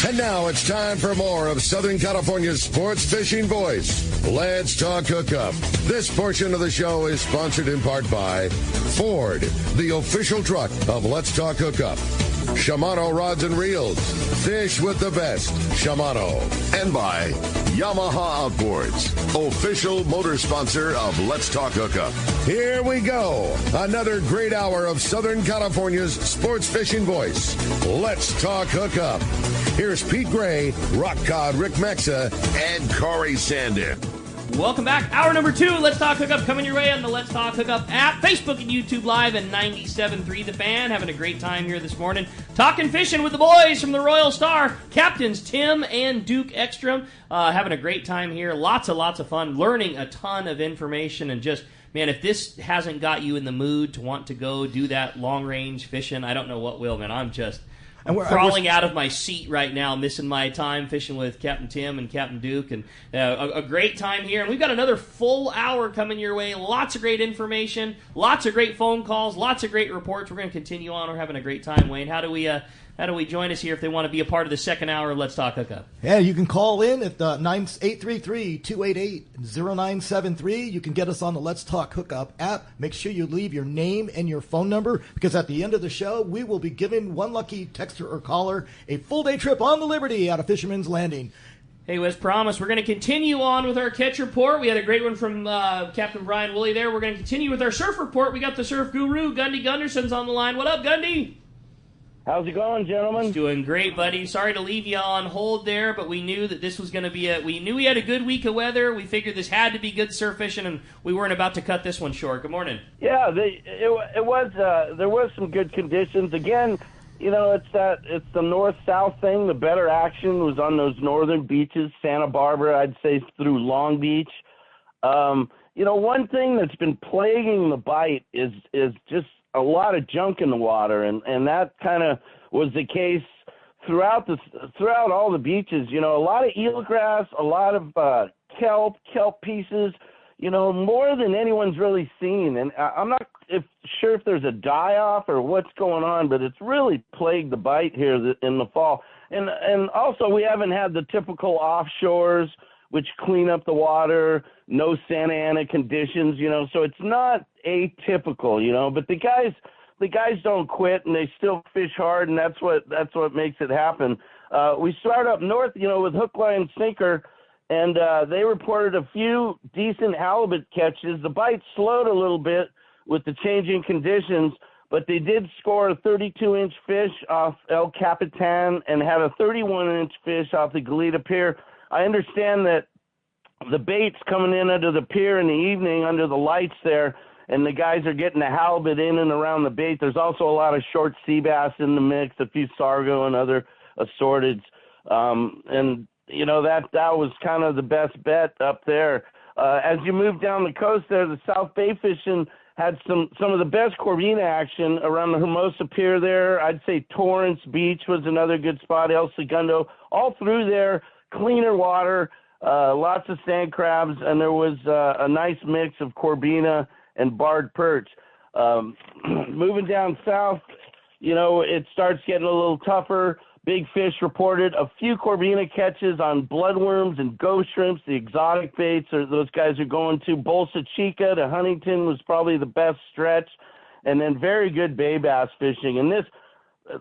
And now it's time for more of Southern California's sports fishing voice. Let's talk hookup. This portion of the show is sponsored in part by Ford, the official truck of Let's Talk Hookup. Shimano Rods and Reels. Fish with the best. Shimano. And by Yamaha Outboards, official motor sponsor of Let's Talk Hookup. Here we go. Another great hour of Southern California's sports fishing voice. Let's Talk Hookup. Here's Pete Gray, Rock Cod Rick Mexa, and Corey Sandin. Welcome back. Hour number 2, Let's Talk Hookup, coming your way on the Let's Talk Hookup app, Facebook and YouTube Live, and 97.3 The Fan. Having a great time here this morning. Talking fishing with the boys from the Royal Star. Captains Tim and Duke Ekstrom. Having a great time here. Lots of fun. Learning a ton of information. And just, man, if this hasn't got you in the mood to want to go do that long-range fishing, I don't know what will, man. I'm crawling out of my seat right now, missing my time fishing with Captain Tim and Captain Duke, and a great time here. And we've got another full hour coming your way. Lots of great information, lots of great phone calls, lots of great reports. We're going to continue on. We're having a great time, Wayne. How do we join us here if they want to be a part of the second hour of Let's Talk Hookup? Yeah, you can call in at 833-288-0973. You can get us on the Let's Talk Hookup app. Make sure you leave your name and your phone number, because at the end of the show, we will be giving one lucky texter or caller a full-day trip on the Liberty out of Fisherman's Landing. Hey, as promised, we're going to continue on with our catch report. We had a great one from Captain Brian Woolley there. We're going to continue with our surf report. We got the surf guru, Gundy Gunderson's on the line. What up, Gundy? How's it going, gentlemen? It's doing great, buddy. Sorry to leave you on hold there, but we knew that this was going to be we knew we had a good week of weather. We figured this had to be good surf fishing, and we weren't about to cut this one short. Good morning. Yeah, there was some good conditions. Again, you know, it's the north-south thing. The better action was on those northern beaches, Santa Barbara, I'd say through Long Beach. You know, one thing that's been plaguing the bite is just a lot of junk in the water, and that kind of was the case throughout all the beaches. You know, a lot of eelgrass, a lot of kelp pieces, you know, more than anyone's really seen. And I'm not sure if there's a die-off or what's going on, but it's really plagued the bite here in the fall. And also we haven't had the typical offshores, which clean up the water, no Santa Ana conditions, you know, so it's not atypical, you know, but the guys don't quit, and they still fish hard, and that's what makes it happen. We start up north, you know, with hook, line, sinker, and they reported a few decent halibut catches. The bite slowed a little bit with the changing conditions, but they did score a 32-inch fish off El Capitan and had a 31-inch fish off the Goleta Pier. I understand that the bait's coming in under the pier in the evening under the lights there, and the guys are getting the halibut in and around the bait. There's also a lot of short sea bass in the mix, a few sargo and other assorteds. And, you know, that was kind of the best bet up there. As you move down the coast there, the South Bay fishing had some of the best Corvina action around the Hermosa Pier there. I'd say Torrance Beach was another good spot, El Segundo. All through there, cleaner water, lots of sand crabs, and there was a nice mix of Corvina and barred perch. Moving down south, you know, it starts getting a little tougher. Big Fish reported a few Corvina catches on bloodworms and ghost shrimps. The exotic baits those guys are going to. Bolsa Chica to Huntington was probably the best stretch, and then very good bay bass fishing. And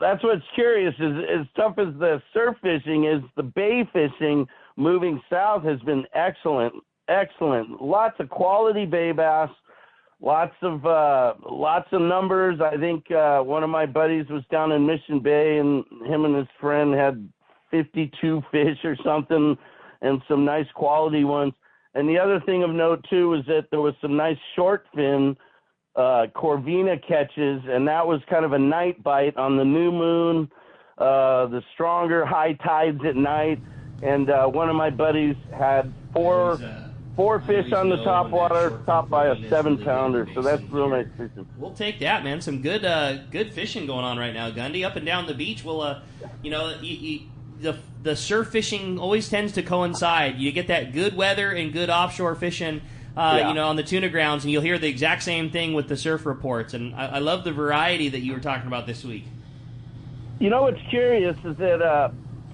that's what's curious is as tough as the surf fishing is, the bay fishing moving south has been excellent. Lots of quality bay bass, lots of numbers. I think one of my buddies was down in Mission Bay, and him and his friend had 52 fish or something, and some nice quality ones. And the other thing of note too is that there was some nice short fin Corvina catches, and that was kind of a night bite on the new moon, the stronger high tides at night. And one of my buddies had four fish on the top water, topped by a 7-pounder. So that's real nice fishing. We'll take that, man. Some good fishing going on right now, Gundy. Up and down the beach, we'll, you know, the surf fishing always tends to coincide. You get that good weather and good offshore fishing, you know, on the tuna grounds, and you'll hear the exact same thing with the surf reports. And I love the variety that you were talking about this week. You know what's curious is that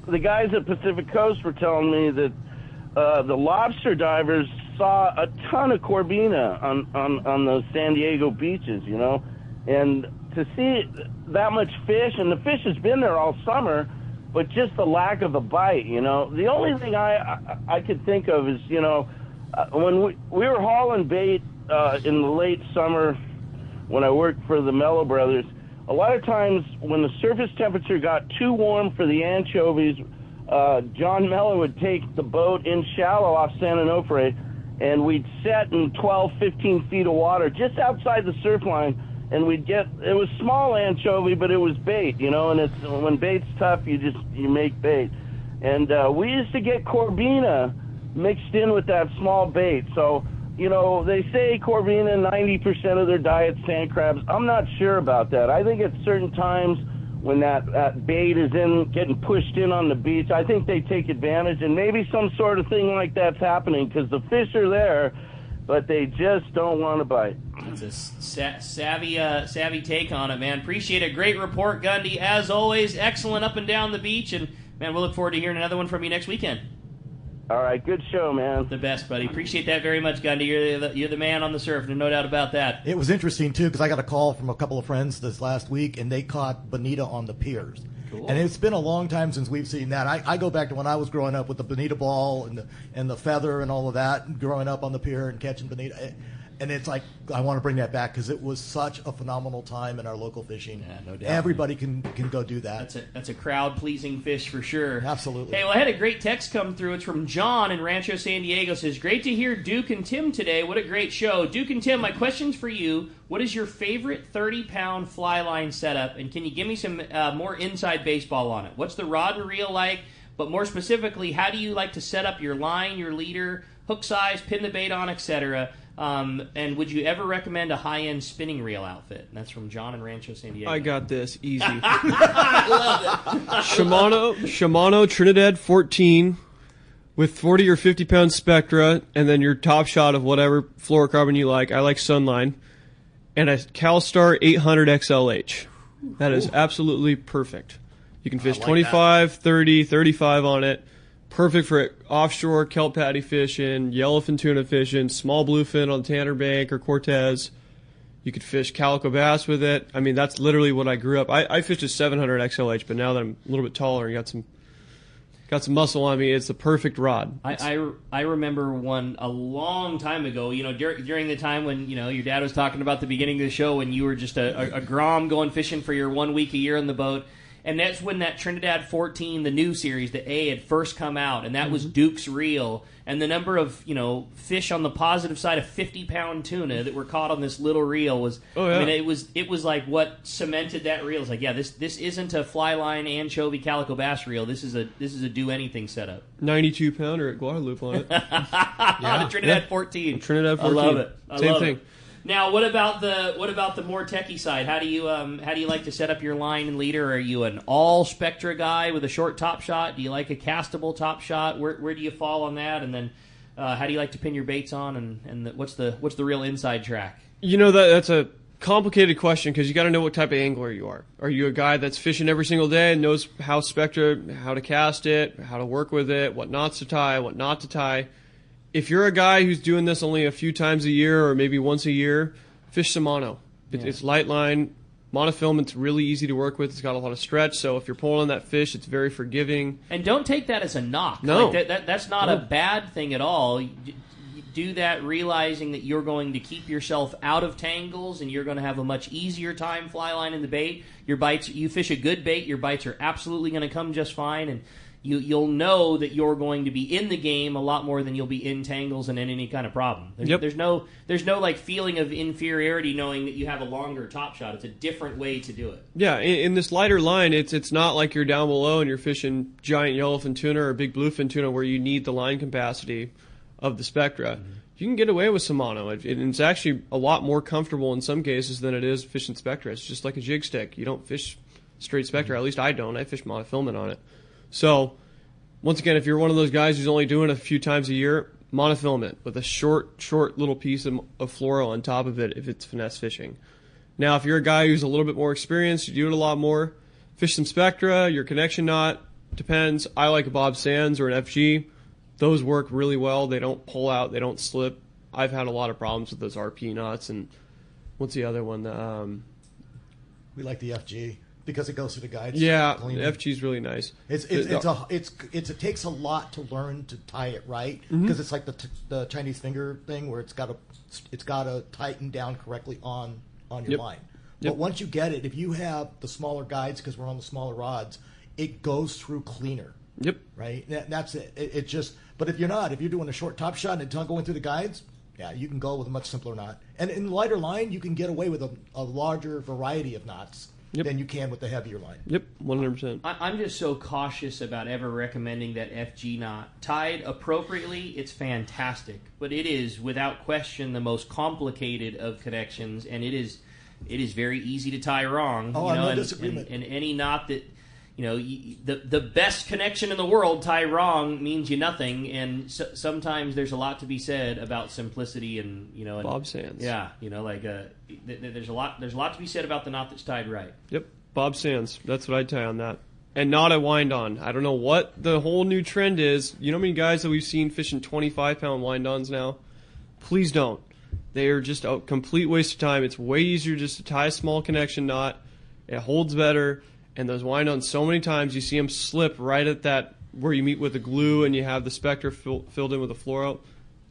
the guys at Pacific Coast were telling me that the lobster divers saw a ton of Corbina on those San Diego beaches, you know, and to see that much fish, and the fish has been there all summer, but just the lack of a bite, you know. The only thing I could think of is, you know, when we were hauling bait in the late summer when I worked for the Mello Brothers, a lot of times when the surface temperature got too warm for the anchovies, John Mello would take the boat in shallow off San Onofre, and we'd set in 12, 15 feet of water just outside the surf line, and we'd get, it was small anchovy, but it was bait, you know, and it's, when bait's tough, you make bait. And we used to get Corbina mixed in with that small bait. So, you know, they say Corbina, 90% of their diet's sand crabs. I'm not sure about that. I think at certain times when that bait is getting pushed in on the beach, I think they take advantage, and maybe some sort of thing like that's happening because the fish are there, but they just don't want to bite. That's a savvy take on it, man. Appreciate it. Great report, Gundy. As always, excellent up and down the beach, and, man, we'll look forward to hearing another one from you next weekend. All right, good show, man. The best, buddy. Appreciate that very much, Gundy. You're the man on the surf, no doubt about that. It was interesting, too, because I got a call from a couple of friends this last week, and they caught bonita on the piers. Cool. And it's been a long time since we've seen that. I go back to when I was growing up with the bonita ball and the feather and all of that, growing up on the pier and catching bonita. And it's like, I want to bring that back because it was such a phenomenal time in our local fishing. Yeah, no doubt. Everybody can go do that. That's a crowd-pleasing fish for sure. Absolutely. Hey, well, I had a great text come through. It's from John in Rancho San Diego. It says, great to hear Duke and Tim today. What a great show. Duke and Tim, my question's for you. What is your favorite 30-pound fly line setup? And can you give me some more inside baseball on it? What's the rod and reel like? But more specifically, how do you like to set up your line, your leader, hook size, pin the bait on, etc.? And would you ever recommend a high-end spinning reel outfit? And that's from John in Rancho San Diego. I got this. Easy. I love it. Shimano Trinidad 14 with 40 or 50-pound Spectra, and then your top shot of whatever fluorocarbon you like. I like Sunline. And a CalStar 800 XLH. That is absolutely perfect. You can fish 25, 30, 35 on it. Perfect for offshore kelp patty fishing, yellowfin tuna fishing, small bluefin on Tanner Bank or Cortez. You could fish calico bass with it. I mean, that's literally what I grew up. I fished a 700 XLH, but now that I'm a little bit taller and got some muscle on me, it's the perfect rod. I remember one a long time ago, you know, during the time when, you know, your dad was talking about the beginning of the show when you were just a grom going fishing for your 1 week a year on the boat. And that's when that Trinidad 14, the new series, the A, had first come out, and that was Duke's reel. And the number of, you know, fish on the positive side of 50-pound tuna that were caught on this little reel was, I mean, it was like what cemented that reel. It's like, yeah, this isn't a fly line anchovy calico bass reel. This is a do anything setup. 92-pounder at Guadalupe on it. The Trinidad 14. Trinidad 14. I love it. Same thing. Now, what about the more techie side? How do you like to set up your line and leader? Are you an all Spectra guy with a short top shot? Do you like a castable top shot? Where do you fall on that? And then how do you like to pin your baits on? And what's the real inside track? You know, that's a complicated question because you got to know what type of angler you are. Are you a guy that's fishing every single day and knows how Spectra, how to cast it, how to work with it, what knots to tie, what not to tie? If you're a guy who's doing this only a few times a year or maybe once a year, fish Shimano. It's light line, monofilament's really easy to work with. It's got a lot of stretch, so if you're pulling on that fish, it's very forgiving. And don't take that as a knock. No. Like that's not a bad thing at all. You do that realizing that you're going to keep yourself out of tangles and you're going to have a much easier time fly line in the bait. Your bites, you fish a good bait, your bites are absolutely going to come just fine, and you'll know that you're going to be in the game a lot more than you'll be in tangles and in any kind of problem. There's no like feeling of inferiority knowing that you have a longer top shot. It's a different way to do it. Yeah, in this lighter line, it's not like you're down below and you're fishing giant yellowfin tuna or big bluefin tuna where you need the line capacity of the Spectra. Mm-hmm. You can get away with Shimano. It's actually a lot more comfortable in some cases than it is fishing Spectra. It's just like a jig stick. You don't fish straight Spectra. At least I don't. I fish monofilament on it. So, once again, if you're one of those guys who's only doing it a few times a year, monofilament with a short little piece of fluoro on top of it if it's finesse fishing. Now, if you're a guy who's a little bit more experienced, you do it a lot more, fish some Spectra, your connection knot, Depends. I like a Bob Sands or an FG. Those work really well. They don't pull out. They don't slip. I've had a lot of problems with those RP knots. And what's the other one? We like the FG because it goes through the guides. Yeah, clean. the FG is really nice. It takes a lot to learn to tie it right because it's like the Chinese finger thing where it's got to tighten down correctly on your line. But once you get it, if you have the smaller guides because we're on the smaller rods, it goes through cleaner. Yep. Right. That's it. It just. But if you're doing a short top shot and it's not going through the guides, yeah, you can go with a much simpler knot. And in lighter line, you can get away with a larger variety of knots than you can with the heavier line. Yep, 100%. I'm just so cautious about ever recommending that FG knot. Tied appropriately, it's fantastic. But it is, without question, the most complicated of connections, and it is very easy to tie wrong. Oh, I have no disagreement. And any knot that, the best connection in the world tie wrong means you nothing, and sometimes there's a lot to be said about simplicity and and Bob Sands. Yeah, there's a lot to be said about the knot that's tied right. Yep, Bob Sands. That's what I tie on that, and not a wind on. I don't know what the whole new trend is. You know how many guys that we've seen fishing 25-pound wind ons now? Please don't. They are just a complete waste of time. It's way easier just to tie a small connection knot. It holds better. And those wind-ons, so many times you see them slip right at that where you meet with the glue and you have the specter filled in with a fluoro.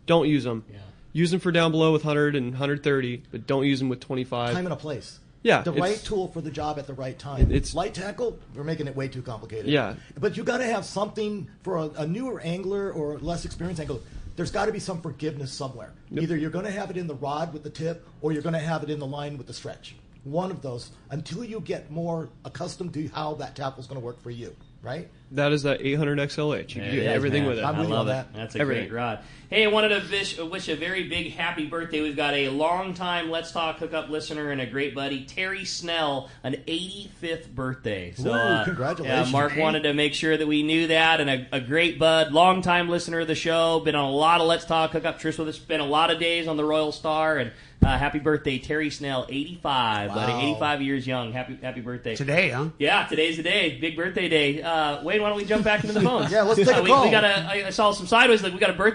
Don't use them. Yeah. Use them for down below with 100 and 130, but don't use them with 25. Time and a place. Yeah. The right tool for the job at the right time. It's light tackle, we're making it way too complicated. Yeah. But you got to have something for a newer angler or less experienced angler. There's got to be some forgiveness somewhere. Yep. Either you're going to have it in the rod with the tip or you're going to have it in the line with the stretch. One of those until you get more accustomed to how that tackle is going to work for you, right? That is that 800 XLH. You can do everything with it. I love that. That's a great rod. Hey, I wanted to wish a very big happy birthday. We've got a long-time Let's Talk Hookup listener and a great buddy, Terry Snell, an 85th birthday. So, congratulations. Mark wanted to make sure that we knew that, and a great bud, long-time listener of the show, been on a lot of Let's Talk Hookup trips with us, spent a lot of days on the Royal Star, and happy birthday, Terry Snell, 85, buddy, 85 years young. Happy birthday. Today, huh? Yeah, today's the day. Big birthday day. Wade, why don't we jump back into the phones? Yeah, let's take a call. I saw some sideways. Like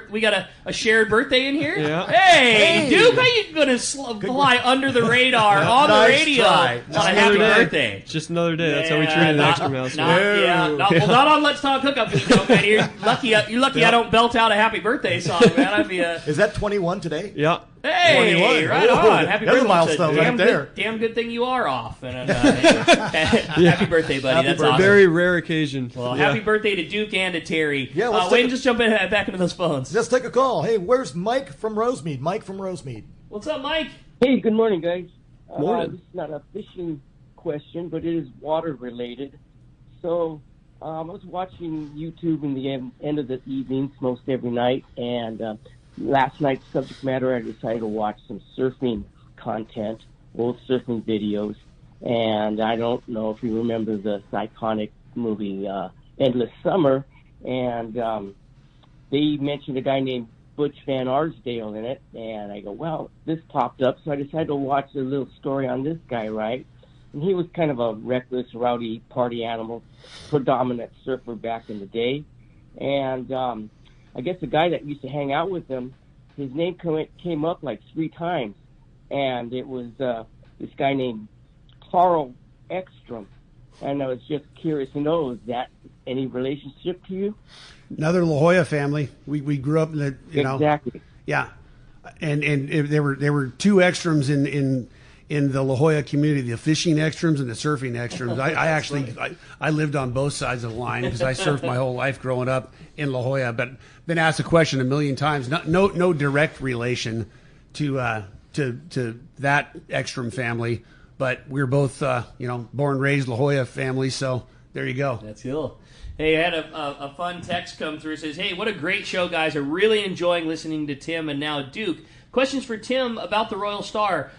we got a shared birthday in here. Yeah. Hey, Duke, how you gonna fly under the radar on the radio on a happy birthday? It's just another day. That's how we treat an Ekstrom house. Not on Let's Talk Hookup. Man. You're lucky. I don't belt out a happy birthday song, man. I'd be Is that 21 today? Yeah. Hey, 21. right on. Happy birthday. That's a milestone right there. Damn good thing you are off. And, happy birthday, buddy. That's awesome. Very rare occasion. Well, happy birthday to Duke and to Terry. Yeah, Wade, just jump back into those phones. Let's take a call. Hey, where's Mike from Rosemead? Mike from Rosemead. What's up, Mike? Hey, good morning, guys. Morning. This is not a fishing question, but it is water related. So I was watching YouTube in the end of the evenings most every night, and last night's subject matter, I decided to watch some surfing content, old surfing videos, and I don't know if you remember the iconic movie Endless Summer, and they mentioned a guy named Butch Van Arsdale in it, and I go, well, this popped up, so I decided to watch a little story on this guy, right? And he was kind of a reckless, rowdy party animal, predominant surfer back in the day, and I guess the guy that used to hang out with him, his name came up like 3 times, and it was this guy named Carl Ekstrom. And I was just curious to know, is that any relationship to you? Another La Jolla family. We grew up in the exactly. Yeah, and there were 2 Ekstroms in the La Jolla community, the fishing Ekstroms and the surfing Ekstroms. I actually lived on both sides of the line because I surfed my whole life growing up in La Jolla. But been asked a question a million times. No direct relation to that Ekstrom family, but we're both born and raised La Jolla family. So there you go. That's cool. Hey, I had a fun text come through. It says, hey, what a great show, guys. I'm really enjoying listening to Tim and now Duke. Questions for Tim about the Royal Star.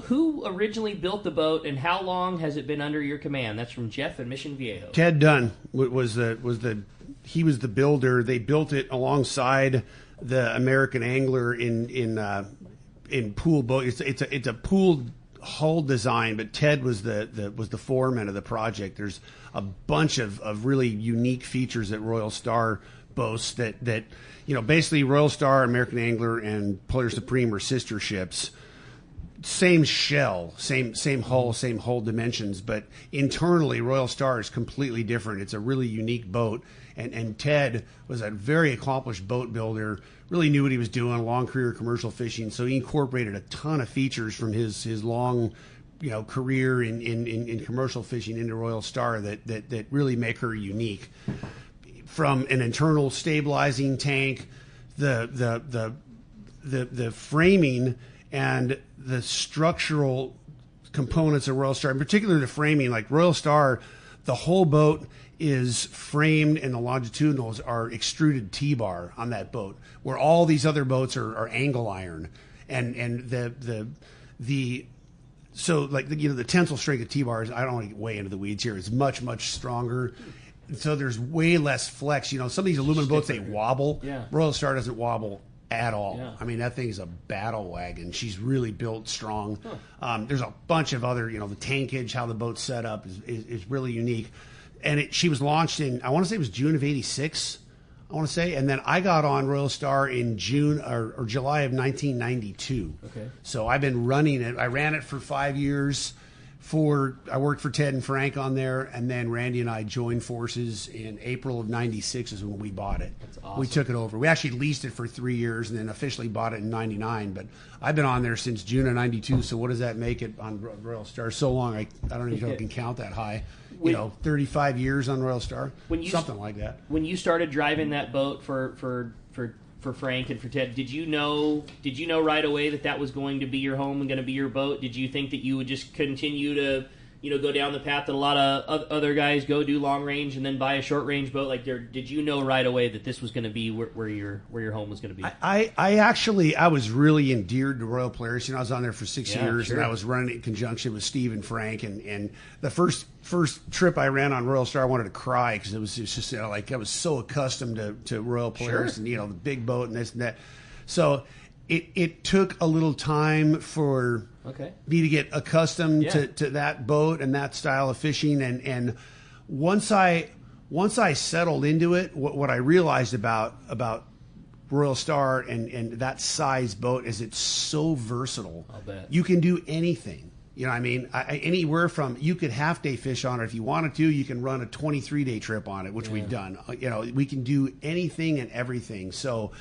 Who originally built the boat, and how long has it been under your command? That's from Jeff in Mission Viejo. Ted Dunn was the builder. They built it alongside the American Angler in pool boat. It's a pooled hull design, but Ted was the foreman of the project. There's a bunch of really unique features that Royal Star boasts that basically Royal Star, American Angler, and Polaris Supreme are sister ships. Same shell, same hull, same hull dimensions, but internally Royal Star is completely different. It's a really unique boat, and Ted was a very accomplished boat builder, really knew what he was doing, a long career commercial fishing, so he incorporated a ton of features from his long career in commercial fishing into Royal Star that really make her unique. From an internal stabilizing tank, the framing and the structural components of Royal Star, in particular the framing, like Royal Star, the whole boat is framed, and the longitudinals are extruded T-bar on that boat, where all these other boats are angle iron, and the tensile strength of T-bars, I don't want to get way into the weeds here, is much stronger. So there's way less flex. Some of these aluminum boats, they wobble. Yeah. Royal Star doesn't wobble at all. Yeah. I mean, that thing's a battle wagon. She's really built strong. There's a bunch of other, the tankage, how the boat's set up is really unique. And she was launched in, I want to say it was June of '86, and then I got on Royal Star in June or July of 1992. Okay. So I've been running it. I ran it for 5 years. I worked for Ted and Frank on there, and then Randy and I joined forces in April of '96 is when we bought it. That's awesome. We took it over. We actually leased it for 3 years and then officially bought it in '99. But I've been on there since June of '92. So what does that make it on Royal Star? So long, I don't even know if I can count that high. 35 years on Royal Star, something like that. When you started driving that boat for Frank and for Ted, did you know right away that was going to be your home and going to be your boat? Did you think that you would just continue to go down the path that a lot of other guys go, do long range and then buy a short range boat? Like, did you know right away that this was going to be where your home was going to be? I was really endeared to Royal Polaris. I was on there for 6 years, sure. And I was running it in conjunction with Steve and Frank. And the first trip I ran on Royal Star, I wanted to cry because it was just like I was so accustomed to Royal Polaris, sure. and the big boat and this and that. So it took a little time for me to get accustomed to that boat and that style of fishing, and once I settled into it, what I realized about Royal Star and that size boat is it's so versatile. I'll bet. You can do anything. Anywhere from, you could half-day fish on it if you wanted to. You can run a 23-day trip on it, which we've done. We can do anything and everything. So,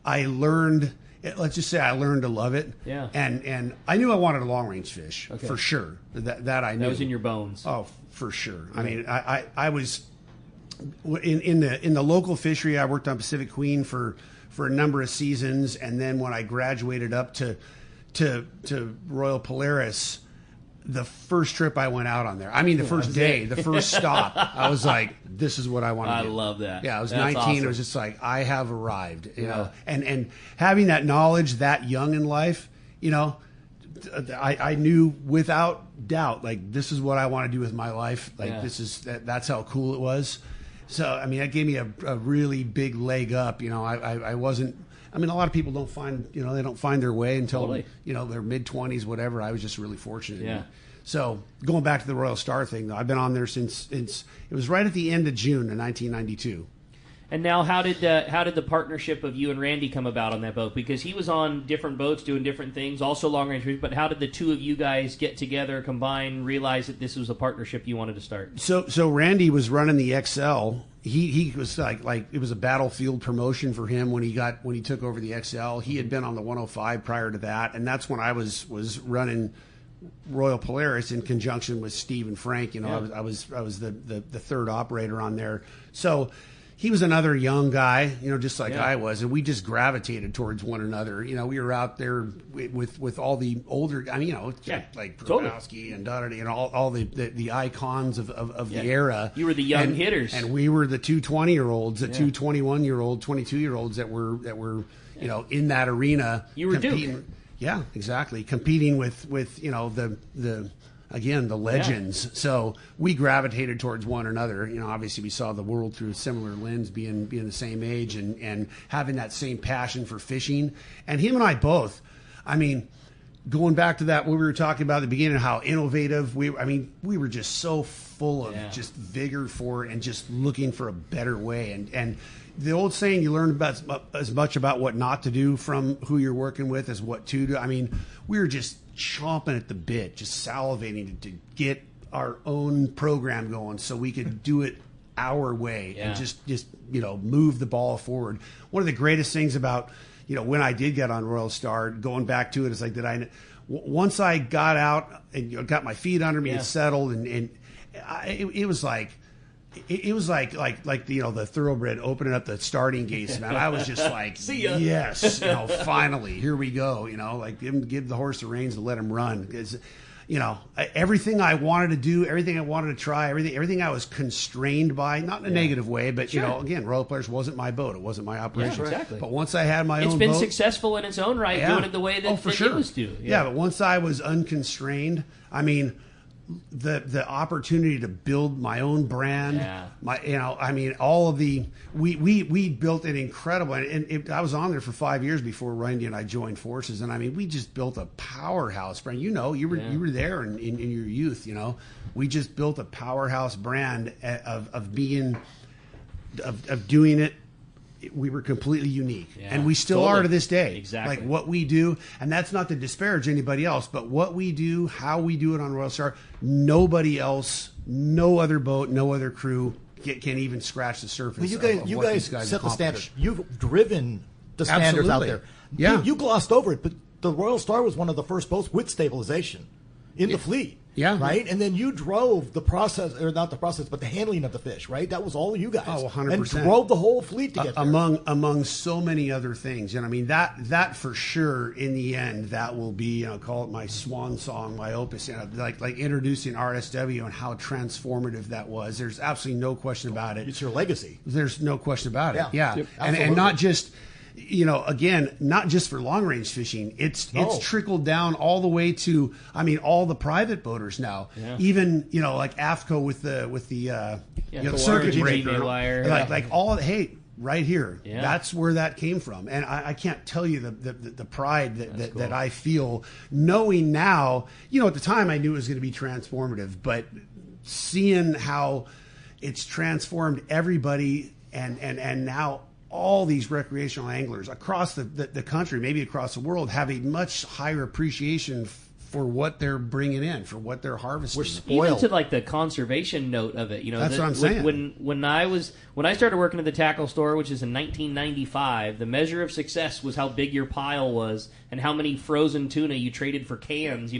I learned, let's just say I learned to love it. Yeah. And I knew I wanted a long-range fish, for sure. That I knew. That was in your bones. Oh, for sure. I mean, I was in the local fishery. I worked on Pacific Queen for a number of seasons, and then when I graduated up to Royal Polaris, the first trip I went out on there, the first day, the first stop, I was like, this is what I want to do. I love that. Yeah, I was That's 19. awesome. It was just like, I have arrived, and having that knowledge that young in life, I knew without doubt, like, this is what I want to do with my life. Like, that's how cool it was. So, that gave me a really big leg up. I wasn't, a lot of people don't find, they don't find their way until, their mid-20s, whatever. I was just really fortunate. Yeah. So going back to the Royal Star thing, though, I've been on there since it was right at the end of June of 1992. And now, how did the partnership of you and Randy come about on that boat? Because he was on different boats doing different things, also long range. But how did the two of you guys get together, combine, realize that this was a partnership you wanted to start? So Randy was running the XL. He was like it was a battlefield promotion for him when he took over the XL. He had been on the 105 prior to that, and that's when I was running Royal Polaris in conjunction with Steve and Frank. I was the third operator on there. So he was another young guy, just like I was, and we just gravitated towards one another. We were out there with all the older, like Prokowski and Doherty and all the icons of the era. You were the young hitters, and we were the two 20-year-olds, the two 21-year-old, 22-year-olds that were in that arena. You were competing. Duke. Yeah, exactly. Competing with the legends. Yeah. So we gravitated towards one another. Obviously we saw the world through a similar lens, being the same age and having that same passion for fishing. And him and I both, going back to that, what we were talking about at the beginning, how innovative we were just so full of just vigor for it and just looking for a better way. And the old saying, you learn about as much about what not to do from who you're working with as what to do. I mean, we were just chomping at the bit, just salivating to get our own program going so we could do it our way and just move the ball forward. One of the greatest things about when I did get on Royal Star, going back to it, is like that once I got out and got my feet under me and settled, and it was like the thoroughbred opening up the starting gates, man. I was just like, see ya. Yes, finally, here we go. Like give the horse the reins and let him run. Because everything I wanted to do, everything I wanted to try, everything I was constrained by, not in a negative way, but again, Royal Players wasn't my boat, it wasn't my operation. Yeah, exactly. But once I had my own boat, it's been successful in its own right, doing it the way that it was to. Yeah, but once I was unconstrained, I mean, the opportunity to build my own brand, all of the we built an incredible, and I was on there for 5 years before Randy and I joined forces, and I mean we just built a powerhouse brand. You were there in your youth. We just built a powerhouse brand of doing it. We were completely unique, and we still are to this day. Exactly. Like what we do, and that's not to disparage anybody else, but what we do, how we do it on Royal Star, nobody else, no other boat, no other crew can even scratch the surface. Well, you guys set the standard. You've driven the standards out there. Yeah, you glossed over it, but the Royal Star was one of the first boats with stabilization in the fleet. Yeah. Right? And then you drove the process, or not the process, but the handling of the fish, right? That was all you guys. Oh, 100%. And drove the whole fleet to get there. Among so many other things. And I mean, that for sure, in the end, that will be, call it my swan song, my opus, like introducing RSW and how transformative that was. There's absolutely no question about it. It's your legacy. There's no question about it. Yeah. Yep. And not just... again, not just for long range fishing. It's trickled down all the way to, all the private boaters now. Yeah. Even like AFCO with the circuit breaker, like all. Hey, right here. Yeah. That's where that came from, and I can't tell you the pride that I feel knowing now. At the time I knew it was going to be transformative, but seeing how it's transformed everybody, and now all these recreational anglers across the country, maybe across the world, have a much higher appreciation for what they're bringing in, for what they're harvesting. We're spoiled. Even to like the conservation note of it. That's what I'm saying. When I started working at the tackle store, which is in 1995, the measure of success was how big your pile was and how many frozen tuna you traded for cans.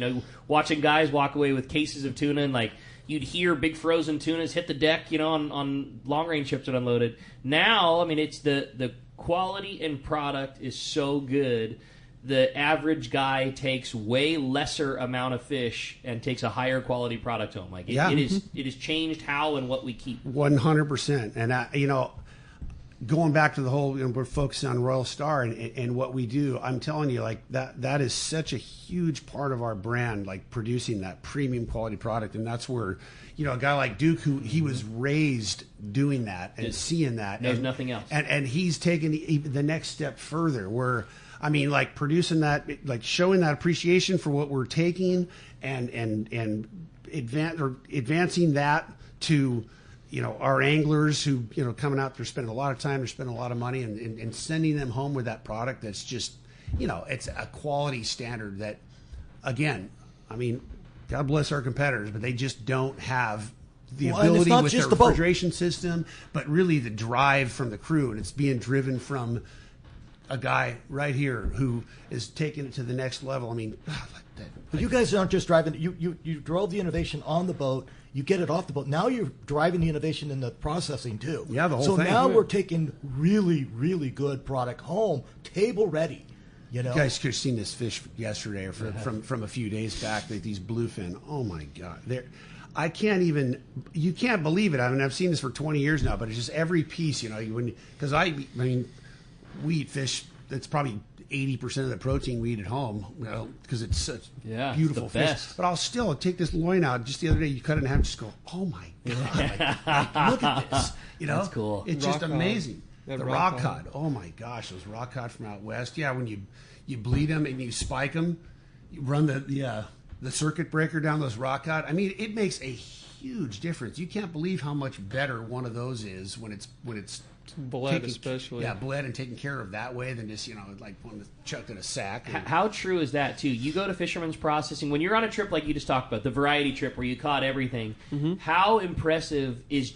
Watching guys walk away with cases of tuna and like. You'd hear big frozen tunas hit the deck, on long-range ships that unloaded. Now, it's the quality and product is so good, the average guy takes way lesser amount of fish and takes a higher quality product home. Like it has changed how and what we keep. 100%. And going back to the whole, we're focusing on Royal Star and what we do. I'm telling you, like that is such a huge part of our brand, like producing that premium quality product. And that's where, a guy like Duke, who he was raised doing that and seeing that. There's nothing else. And he's taken the next step further where, like producing that, like showing that appreciation for what we're taking and advancing that to, our anglers who, coming out, they're spending a lot of time, they're spending a lot of money and sending them home with that product that's just, it's a quality standard that, again, God bless our competitors, but they just don't have the ability with their refrigeration system, but really the drive from the crew. And it's being driven from a guy right here who is taking it to the next level. But you guys aren't just driving. You drove the innovation on the boat. You get it off the boat. Now you're driving the innovation in the processing too. Yeah, the whole thing. So now we're taking really, really good product home, table ready. You guys could have seen this fish yesterday or from a few days back. These bluefin. Oh my God, you can't believe it. I've seen this for 20 years now, but it's just every piece. We eat fish that's probably 80% of the protein we eat at home, because it's such beautiful fish. Best. But I'll still take this loin out. Just the other day, you cut it in half, just go, oh my God, look at this. That's cool. It's just amazing. The rock cod. Oh my gosh, those rock cod from out west. Yeah, when you bleed them and you spike them, You run the circuit breaker down those rock cut. I mean, it makes a huge difference. You can't believe how much better one of those is when it's bled, especially. Yeah, bled and taken care of that way than just, like one chucked in a sack. How true is that, too? You go to Fisherman's Processing. When you're on a trip like you just talked about, the variety trip where you caught everything, how impressive is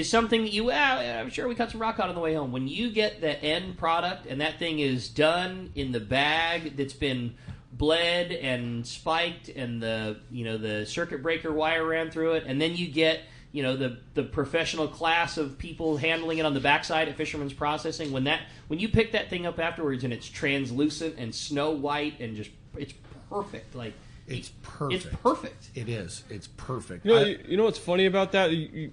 something that I'm sure we cut some rock out on the way home. When you get the end product and that thing is done in the bag that's been bled and spiked and the circuit breaker wire ran through it, and then you get the professional class of people handling it on the backside at Fisherman's Processing. When you pick that thing up afterwards and it's translucent and snow white and it's perfect. Like it's perfect. It's perfect. It is. It's perfect. You know what's funny about that? I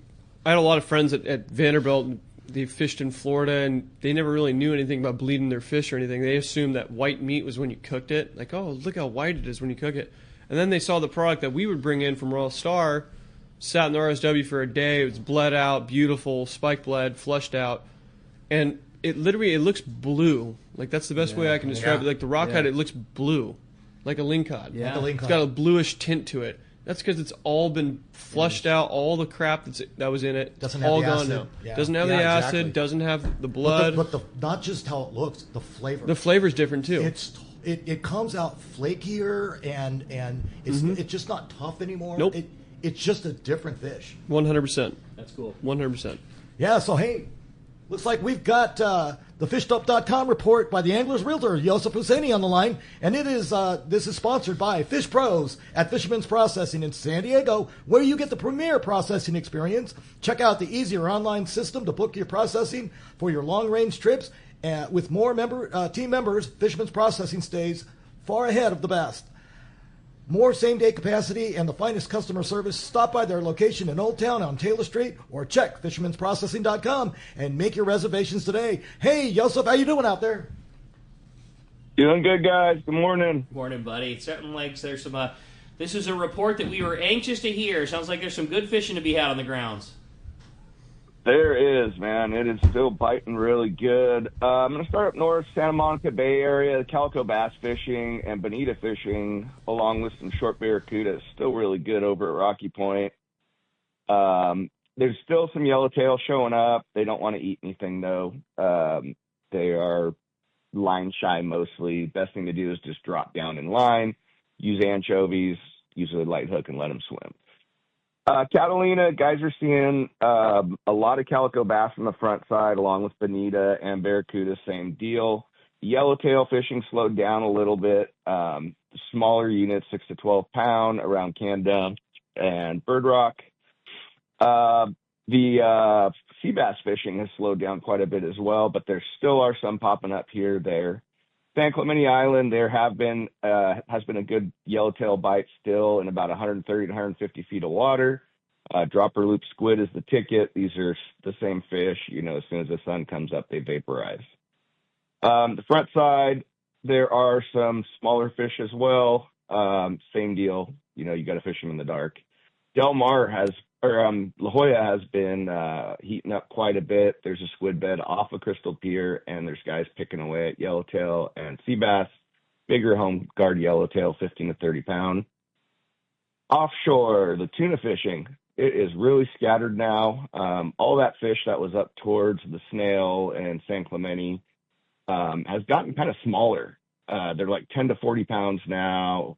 had a lot of friends at Vanderbilt. And they fished in Florida, and they never really knew anything about bleeding their fish or anything. They assumed that white meat was when you cooked it. Like, oh, look how white it is when you cook it. And then they saw the product that we would bring in from Royal Star. Sat in the RSW for a day. It was bled out, beautiful, spike bled, flushed out, and it looks blue. Like that's the best way I can describe it. Like the rock cod, it looks blue, like a lingcod. Yeah, like it's got a bluish tint to it. That's because it's all been flushed out. All the crap that was in it, doesn't have all the gone acid. now. Yeah. Doesn't have the acid. Exactly. Doesn't have the blood. But not just how it looks, the flavor. The flavor's different too. It comes out flakier and it's just not tough anymore. Nope. It's just a different fish. 100%. That's cool. 100%. Yeah, so hey, looks like we've got the FishedUp.com report by the Angler's Realtor, Yosef Husseini, on the line. And this is sponsored by Fish Pros at Fisherman's Processing in San Diego, where you get the premier processing experience. Check out the easier online system to book your processing for your long-range trips. With more team members, Fisherman's Processing stays far ahead of the best. More same-day capacity and the finest customer service. Stop by their location in Old Town on Taylor Street or check fishermansprocessing.com and make your reservations today. Hey, Yosef, how you doing out there? Doing good, guys. Good morning. Morning, buddy. Certain Lakes, there's some... this is a report that we were anxious to hear. Sounds like there's some good fishing to be had on the grounds. There is, man. It is still biting really good. I'm going to start up north, Santa Monica Bay area, calico bass fishing and bonita fishing, along with some short barracuda. It's still really good over at Rocky Point. There's still some yellowtail showing up. They don't want to eat anything, though. They are line shy mostly. Best thing to do is just drop down in line, use anchovies, use a light hook, and let them swim. Catalina, guys are seeing a lot of calico bass on the front side, along with bonita and barracuda, same deal. Yellowtail fishing slowed down a little bit. Smaller units, 6 to 12 pound, around Candum and Bird Rock. The sea bass fishing has slowed down quite a bit as well, but there still are some popping up here or there. San Clemente Island, there has been a good yellowtail bite still in about 130 to 150 feet of water. Dropper loop squid is the ticket. These are the same fish. As soon as the sun comes up, they vaporize. The front side, there are some smaller fish as well. Same deal. You got to fish them in the dark. Del Mar La Jolla has been heating up quite a bit. There's a squid bed off of Crystal Pier, and there's guys picking away at yellowtail and sea bass, bigger home guard yellowtail, 15 to 30 pound. Offshore, the tuna fishing, it is really scattered now. All that fish that was up towards the Snail and San Clemente has gotten kind of smaller. They're like 10 to 40 pounds now.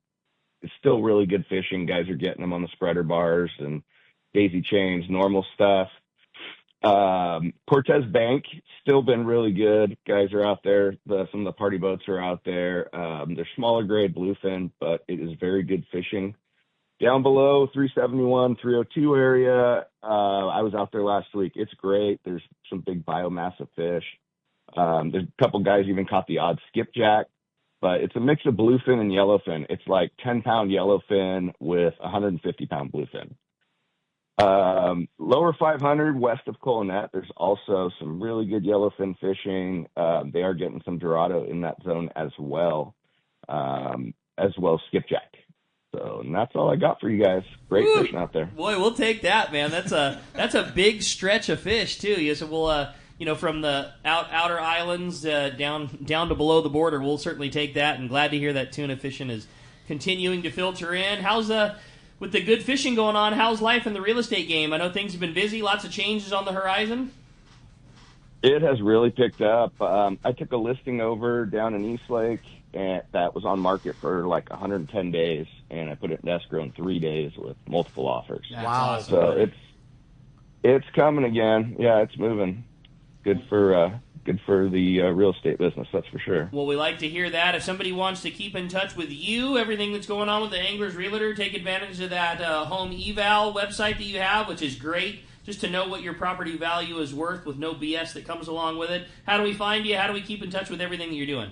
It's still really good fishing. Guys are getting them on the spreader bars and daisy chains, normal stuff. Cortez Bank, still been really good. Guys are out there. Some of the party boats are out there. They're smaller grade bluefin, but it is very good fishing. Down below, 371, 302 area, I was out there last week. It's great. There's some big biomass of fish. There's a couple guys even caught the odd skipjack, but it's a mix of bluefin and yellowfin. It's like 10-pound yellowfin with 150-pound bluefin. Lower 500 west of Colonet, there's also some really good yellowfin fishing. They are getting some Dorado in that zone as well skipjack. So, and that's all I got for you guys. Great fishing out there. Boy, we'll take that, man. That's a big stretch of fish too. Yes, we'll from the outer islands down to below the border, we'll certainly take that. And glad to hear that tuna fishing is continuing to filter in. With the good fishing going on, how's life in the real estate game? I know things have been busy, lots of changes on the horizon. It has really picked up. I took a listing over down in Eastlake, and that was on market for like 110 days, and I put it in escrow in 3 days with multiple offers. That's awesome. So it's coming again. Yeah, it's moving. Good for the real estate business, that's for sure. Well, we like to hear that. If somebody wants to keep in touch with you, everything that's going on with the Anglers Realtor, take advantage of that home eval website that you have, which is great, just to know what your property value is worth with no BS that comes along with it. How do we find you? How do we keep in touch with everything that you're doing?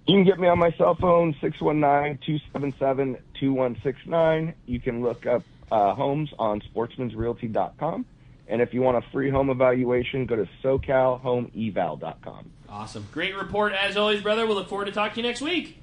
You can get me on my cell phone, 619-277-2169. You can look up homes on sportsmansrealty.com. And if you want a free home evaluation, go to SoCalHomeEval.com. Awesome. Great report as always, brother. We'll look forward to talking to you next week.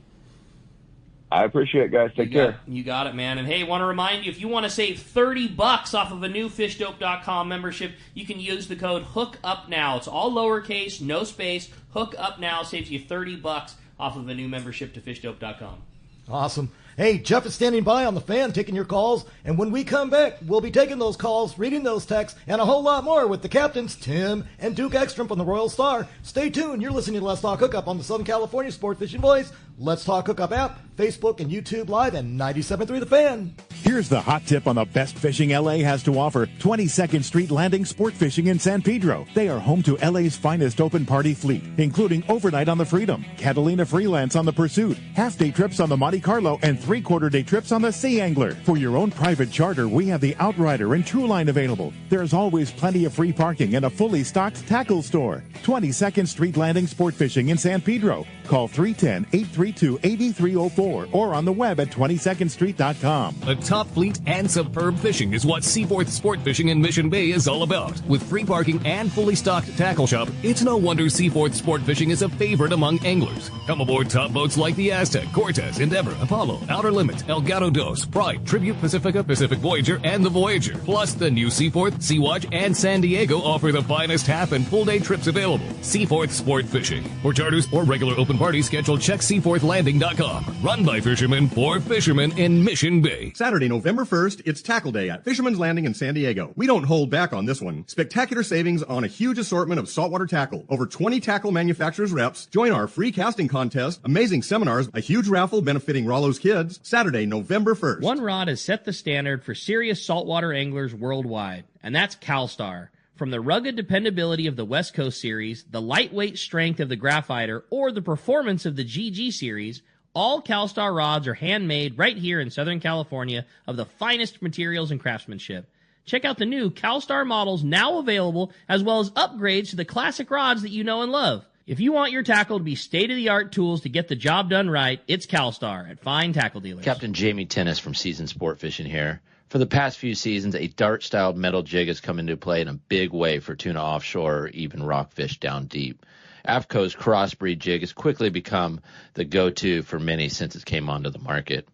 I appreciate it, guys. Take care. You got it, man. And hey, want to remind you, if you want to save $30 off of a new fishdope.com membership, you can use the code HOOKUPNOW. It's all lowercase, no space. HOOKUPNOW saves you $30 off of a new membership to fishdope.com. Awesome. Hey, Jeff is standing by on the fan taking your calls, and when we come back, we'll be taking those calls, reading those texts, and a whole lot more with the captains, Tim and Duke Ekstrom from the Royal Star. Stay tuned. You're listening to Let's Talk Hookup on the Southern California Sport Fishing Voice, Let's Talk Hookup app, Facebook and YouTube Live, and 97.3 The Fan. Here's the hot tip on the best fishing LA has to offer. 22nd Street Landing Sport Fishing in San Pedro. They are home to LA's finest open party fleet, including overnight on the Freedom, Catalina Freelance on the Pursuit, half-day trips on the Monte Carlo, and three-quarter-day trips on the Sea Angler. For your own private charter, we have the Outrider and True Line available. There's always plenty of free parking and a fully stocked tackle store. 22nd Street Landing Sport Fishing in San Pedro. Call 310-832-8304 or on the web at 22ndstreet.com. A top fleet and superb fishing is what Seaforth Sport Fishing in Mission Bay is all about. With free parking and fully stocked tackle shop, it's no wonder Seaforth Sport Fishing is a favorite among anglers. Come aboard top boats like the Aztec, Cortez, Endeavor, Apollo, Outer Limit, El Gato Dos, Pride, Tribute, Pacifica, Pacific Voyager, and the Voyager. Plus, the new Seaforth, Sea-Watch, and San Diego offer the finest half and full day trips available. Seaforth Sport Fishing. For charters or regular open party schedule, check SeaforthLanding.com. Run by fishermen for fishermen in Mission Bay. Saturday, November 1st, it's Tackle Day at Fisherman's Landing in San Diego. We don't hold back on this one. Spectacular savings on a huge assortment of saltwater tackle. Over 20 tackle manufacturers reps. Join our free casting contest, amazing seminars, a huge raffle benefiting Rollo's kids. Saturday, November 1st. One rod has set the standard for serious saltwater anglers worldwide, and that's CalStar. From the rugged dependability of the West Coast Series, the lightweight strength of the Graphiter, or the performance of the GG Series, all CalStar rods are handmade right here in Southern California of the finest materials and craftsmanship. Check out the new CalStar models now available, as well as upgrades to the classic rods that you know and love. If you want your tackle to be state-of-the-art tools to get the job done right, it's CalStar at fine tackle dealers. Captain Jamie Tennis from Seasoned Sport Fishing here. For the past few seasons, a dart-styled metal jig has come into play in a big way for tuna offshore or even rockfish down deep. AFCO's crossbreed jig has quickly become the go-to for many since it came onto the market.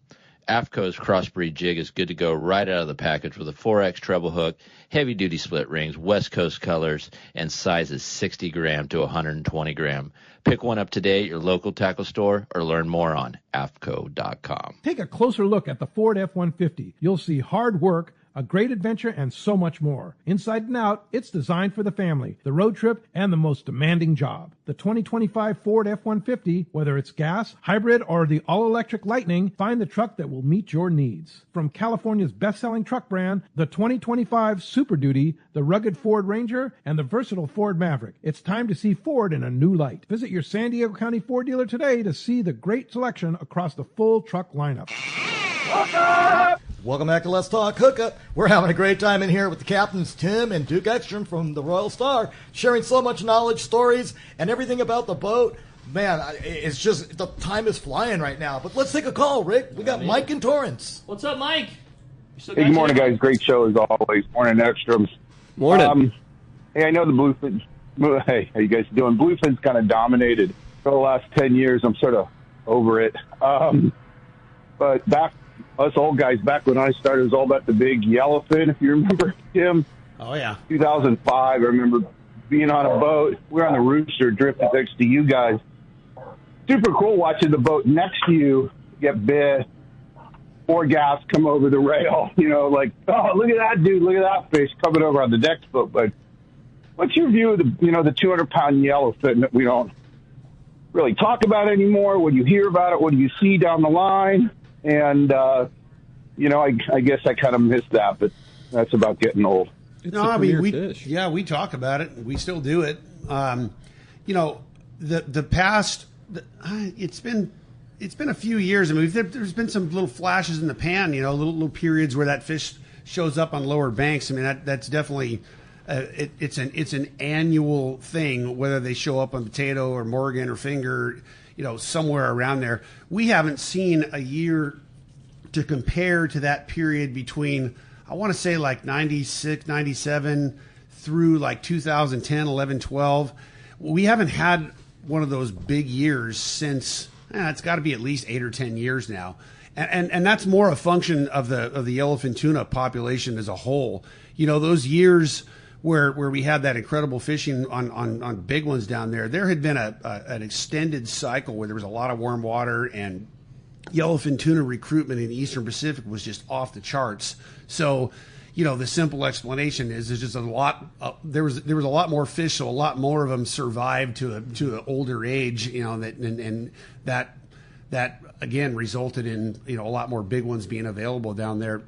AFCO's crossbreed jig is good to go right out of the package with a 4X treble hook, heavy-duty split rings, West Coast colors, and sizes 60 gram to 120 gram. Pick one up today at your local tackle store or learn more on AFCO.com. Take a closer look at the Ford F-150. You'll see hard work, a great adventure, and so much more. Inside and out, it's designed for the family, the road trip, and the most demanding job. The 2025 Ford F-150, whether it's gas, hybrid, or the all-electric Lightning, find the truck that will meet your needs. From California's best-selling truck brand, the 2025 Super Duty, the rugged Ford Ranger, and the versatile Ford Maverick, it's time to see Ford in a new light. Visit your San Diego County Ford dealer today to see the great selection across the full truck lineup. Welcome back to Let's Talk Hookup. We're having a great time in here with the captains, Tim and Duke Ekstrom from the Royal Star, sharing so much knowledge, stories, and everything about the boat. Man, it's just, the time is flying right now. But let's take a call, Rick. We got Mike in Torrance. What's up, Mike? Hey, good morning, guys. Great show as always. Morning, Ekstroms. Morning. Hey, I know the bluefin. Hey, how you guys doing? Bluefin's kind of dominated for the last 10 years. I'm sort of over it. But back, us old guys, back when I started, it was all about the big yellowfin, if you remember, Tim. Oh, yeah. 2005, I remember being on a boat. We were on the Rooster, drifting next to you guys. Super cool watching the boat next to you get bit, or gas come over the rail. Like, oh, look at that dude, look at that fish coming over on the next boat. But what's your view of the 200-pound yellowfin that we don't really talk about anymore? When you hear about it, what do you see down the line? And I guess I kind of missed that, but that's about getting old. We talk about it. We still do it. The past, it's been a few years. I mean, there's been some little flashes in the pan. Little periods where that fish shows up on lower banks. I mean, that's definitely it's an annual thing. Whether they show up on Potato or Morgan or Finger, somewhere around there. We haven't seen a year to compare to that period between, I want to say, like 96, 97 through like 2010, 11, 12. We haven't had one of those big years since, it's got to be at least 8 or 10 years now. And that's more a function of the yellowfin tuna population as a whole. Those years where we had that incredible fishing on big ones down there, there had been an extended cycle where there was a lot of warm water, and yellowfin tuna recruitment in the Eastern Pacific was just off the charts. So, the simple explanation is there's just a lot. There was a lot more fish, so a lot more of them survived to an older age. And that again resulted in a lot more big ones being available down there.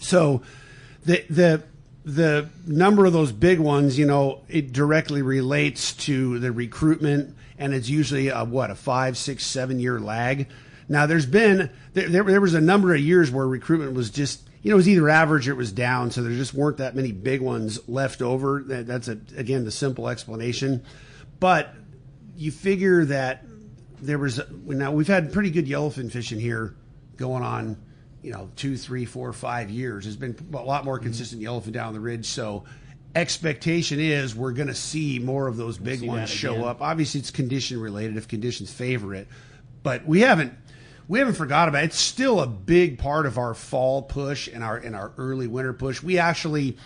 So, the number of those big ones, it directly relates to the recruitment, and it's usually a 5, 6, 7 year lag. Now, there was a number of years where recruitment was just, it was either average or it was down, so there just weren't that many big ones left over. That's, again, the simple explanation. But you figure that now we've had pretty good yellowfin fishing here going on, 2, 3, 4, 5 years. There's been a lot more consistent yellowfin down the ridge, so expectation is we're going to see more of those big ones show up. Obviously, it's condition related if conditions favor it, but we haven't forgot about it. It's still a big part of our fall push and our early winter push. We crafted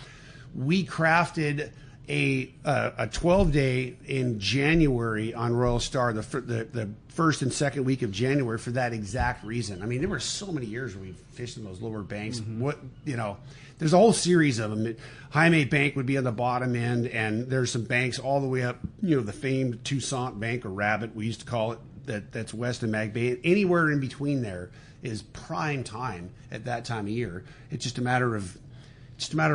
a 12-day in January on Royal Star, the first and second week of January, for that exact reason. I mean, there were so many years where we fished in those lower banks. There's a whole series of them. Jaime Bank would be on the bottom end, and there's some banks all the way up, the famed Toussaint Bank, or Rabbit, we used to call it, that's west of Mag Bay. Anywhere in between there is prime time at that time of year. It's just a matter of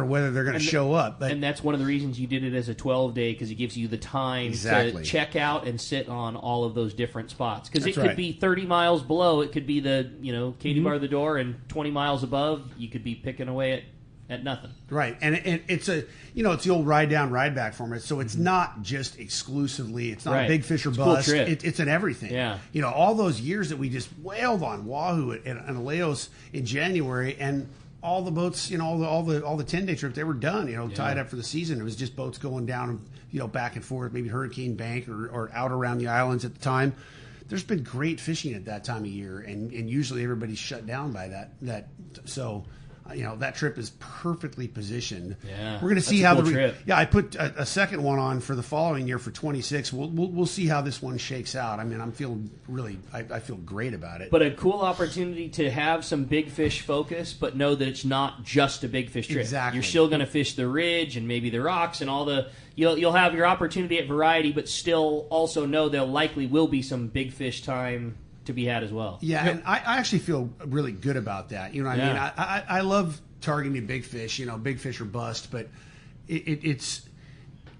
whether they're going to show up. And that's one of the reasons you did it as a 12-day, because it gives you the time to check out and sit on all of those different spots. Because it could be 30 miles below. It could be the Katy Bar the door, and 20 miles above, you could be picking away at nothing. Right, and it's it's the old ride down, ride back format. So it's not just exclusively. It's not big fish or bust. Cool It's an everything. Yeah. All those years that we just wailed on Wahoo and Aleos in January, and all the boats, all the 10-day trips, they were done. Tied up for the season. It was just boats going down, back and forth, maybe Hurricane Bank or out around the islands at the time. There's been great fishing at that time of year, and usually everybody's shut down by that. So. That trip is perfectly positioned. Yeah, we're going to see how cool trip. Yeah, I put a second one on for the following year for 26. We'll see how this one shakes out. I mean, I'm feeling I feel great about it. But a cool opportunity to have some big fish focus, but know that it's not just a big fish trip. Exactly. You're still going to fish the ridge and maybe the rocks and all the. You'll have your opportunity at variety, but still also know there likely will be some big fish time to be had as well. Yeah, and I actually feel really good about that. I mean, I love targeting big fish, big fish or bust, but it's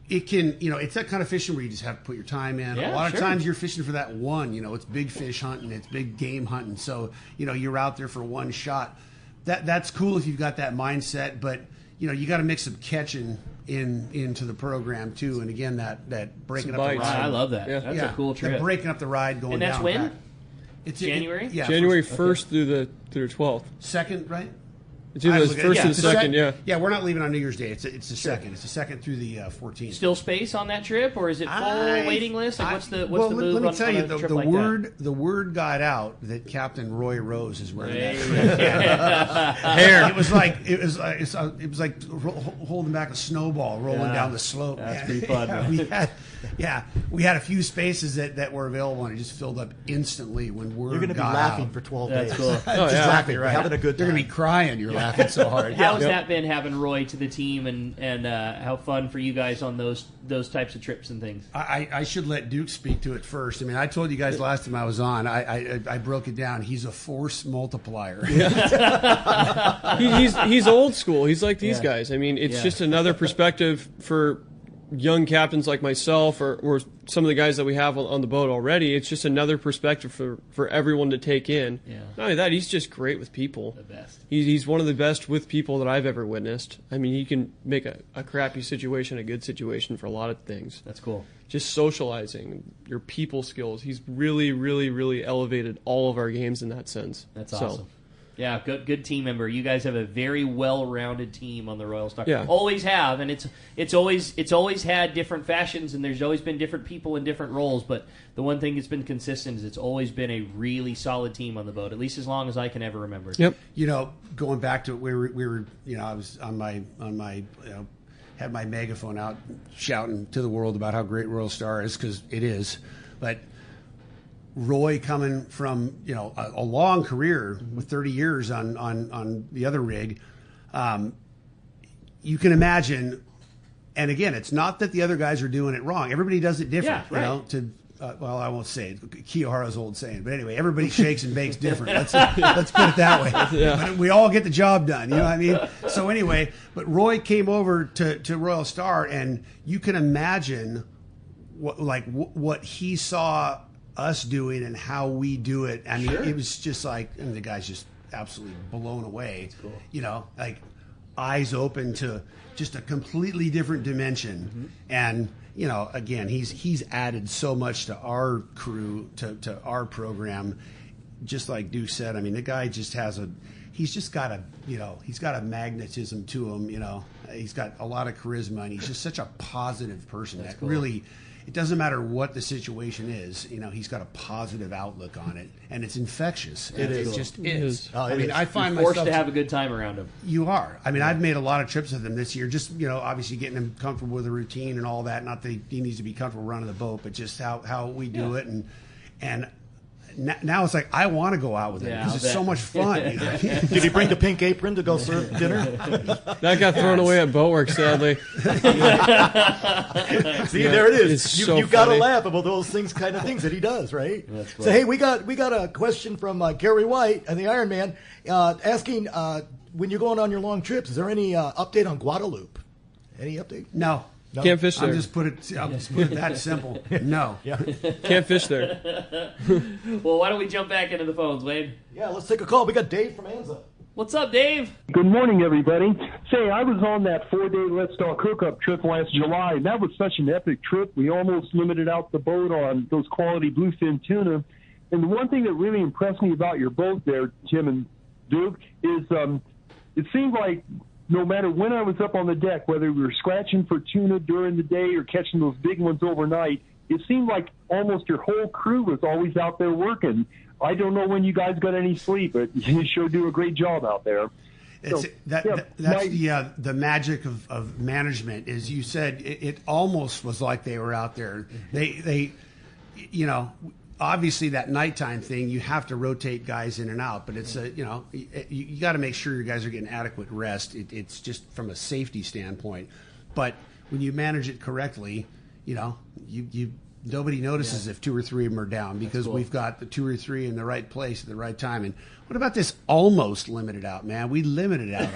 that kind of fishing where you just have to put your time in. Yeah, a lot of times you're fishing for that one, it's big fish hunting, it's big game hunting. So, you're out there for one shot. That's cool if you've got that mindset, but you got to mix some catching into the program too. And again, that breaking up the ride. I love that. Yeah. That's a cool trip. Breaking up the ride going down. And that's when? It's January? January 1st through the 12th. Second, right? It's either the first and second, yeah. Yeah, we're not leaving on New Year's Day. It's the second. It's the second through the 14th. Still space on that trip, or is it full waiting list? Like, what's the move let me tell you, the word got out that Captain Roy Rose is wearing that hair. It was like holding back a snowball rolling down the slope. That's pretty fun. We had a few spaces that were available, and it just filled up instantly when word got out. You're going to be laughing for 12 days. That's cool. Just laughing, right. Having a good time. You're going to be crying. You're laughing so hard. How's that been, having Roy to the team, and how fun for you guys on those types of trips and things? I should let Duke speak to it first. I mean, I told you guys last time I was on. I broke it down. He's a force multiplier. He's old school. He's like these guys. I mean, it's just another perspective for young captains like myself or some of the guys that we have on the boat already. It's just another perspective for everyone to take in. Not only that, he's just great with people. The best. He's one of the best with people that I've ever witnessed. I mean, he can make a crappy situation a good situation for a lot of things. That's cool. Just socializing, your people skills. He's really, really, really elevated all of our games in that sense. That's awesome. Yeah, good team member. You guys have a very well-rounded team on the Royal Star. Yeah. Always have, and it's always had different fashions, and there's always been different people in different roles. But the one thing that's been consistent is it's always been a really solid team on the boat, at least as long as I can ever remember. Yep. You know, going back to it, we were I was on my had my megaphone out shouting to the world about how great Royal Star is, because it is, but Roy coming from a long career with 30 years on the other rig, you can imagine. And again, it's not that the other guys are doing it wrong. Everybody does it different. Yeah, right. Well, I won't say it. Kiyohara's old saying, but anyway, everybody shakes and bakes different. Let's put it that way. Yeah. But we all get the job done. You know what I mean? So anyway, but Roy came over to Royal Star, and you can imagine what he saw us doing and how we do it. I mean, it was just like, and the guy's just absolutely blown away. That's cool. Like eyes open to just a completely different dimension. And again, he's added so much to our crew, to our program. Just like Duke said, I mean, the guy just he's got a magnetism to him. He's got a lot of charisma, and he's just such a positive person. That's that cool. Really, it doesn't matter what the situation is. He's got a positive outlook on it, and it's infectious. It just is. I mean, I find You're forced myself to have a good time around him. You are. I mean, I've made a lot of trips with him this year. Just obviously getting him comfortable with the routine and all that. Not that he needs to be comfortable running the boat, but just how we do it, and now it's like I want to go out with him because it's so much fun. Did he bring the pink apron to go serve dinner? That got thrown away at Boatworks, sadly. See, there it is. It's so you got to funny. laugh about those kind of things that he does, right? That's So hey, we got a question from Gary White and the Iron Man asking when you're going on your long trips, is there any update on Guadalupe? Any update? No. Can't fish there. I'll just put it that simple. No. Can't fish there. Well, why don't we jump back into the phones, Wade? Yeah, let's take a call. We got Dave from Anza. What's up, Dave? Good morning, everybody. Say, I was on that 4-day Let's Talk Hookup trip last July, and that was such an epic trip. We almost limited out the boat on those quality bluefin tuna. And the one thing that really impressed me about your boat there, Tim and Duke, is it seemed like no matter when I was up on the deck, whether we were scratching for tuna during the day or catching those big ones overnight, it seemed like almost your whole crew was always out there working. I don't know when you guys got any sleep, but you sure do a great job out there. That's the magic of management. Is you said it almost was like they were out there. They obviously that nighttime thing, you have to rotate guys in and out, but it's you got to make sure your guys are getting adequate rest. It's just from a safety standpoint. But when you manage it correctly, you nobody notices if 2 or 3 of them are down because we've got the 2 or 3 in the right place at the right time. And what about this almost limited out, man? We limited out.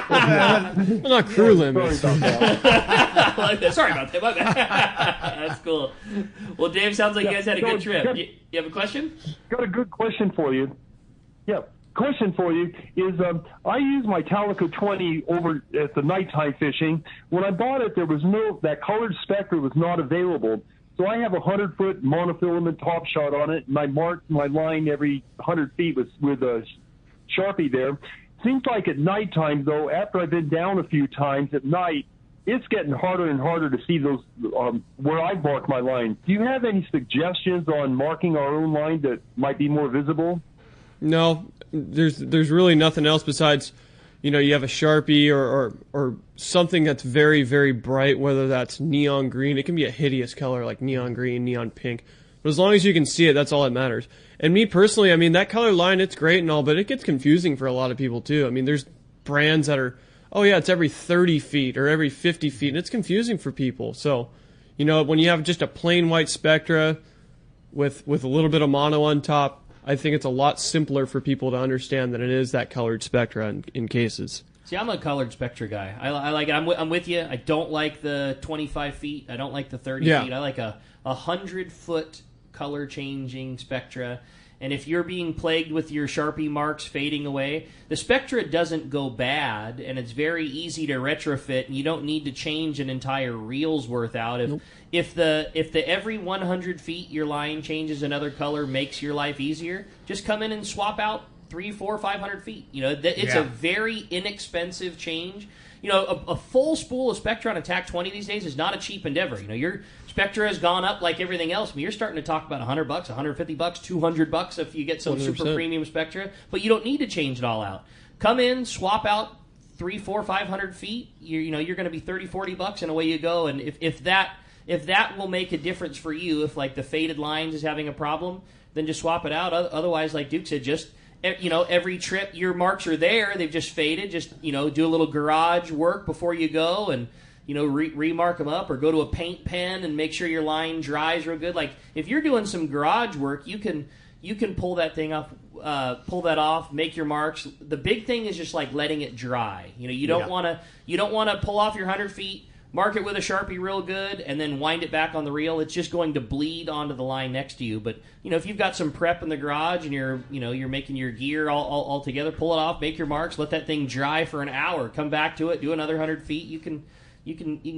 Well, not crew limits. Sorry about that. My bad. That's cool. Well, Dave, sounds like you guys had a good trip. You have a question? Got a good question for you. Yeah. Question for you is I use my Calico 20 over at the nighttime fishing. When I bought it, that colored spectra was not available. So I have a 100-foot monofilament top shot on it, and I mark my line every 100 feet with a Sharpie there. Seems like at nighttime, though, after I've been down a few times at night, it's getting harder and harder to see those where I've marked my line. Do you have any suggestions on marking our own line that might be more visible? No, there's really nothing else besides, you have a Sharpie or something that's very, very bright, whether that's neon green. It can be a hideous color like neon green, neon pink. But as long as you can see it, that's all that matters. And me personally, that color line, it's great and all, but it gets confusing for a lot of people too. There's brands that are, oh yeah, it's every 30 feet or every 50 feet, and it's confusing for people. So, when you have just a plain white Spectra with a little bit of mono on top, I think it's a lot simpler for people to understand than it is that colored Spectra in cases. See, I'm a colored Spectra guy. I like it. I'm with you. I don't like the 25 feet. I don't like the 30 feet. I like a 100-foot color-changing Spectra. And if you're being plagued with your Sharpie marks fading away, the Spectra doesn't go bad, and it's very easy to retrofit, and you don't need to change an entire reel's worth out. If the every 100 feet your line changes another color makes your life easier, just come in and swap out 300, 400, 500 feet. It's a very inexpensive change. A full spool of Spectra on a TAC 20 these days is not a cheap endeavor. Your Spectra has gone up like everything else. You're starting to talk about $100, $150, $200 if you get some 100%. Super premium Spectra, but you don't need to change it all out. Come in, swap out 300, 400, 500 feet. You're going to be $30, $40, and away you go. And if that will make a difference for you, if like the faded lines is having a problem, then just swap it out. Otherwise, like Duke said, just every trip your marks are there, they've just faded. Just do a little garage work before you go and remark them up, or go to a paint pen and make sure your line dries real good. Like if you're doing some garage work, you can pull that thing up, pull that off, make your marks. The big thing is just like letting it dry. You don't want to pull off your 100 feet, mark it with a Sharpie real good, and then wind it back on the reel. It's just going to bleed onto the line next to you. But if you've got some prep in the garage and you're making your gear all together, pull it off, make your marks, let that thing dry for an hour, come back to it, do another 100 feet. You can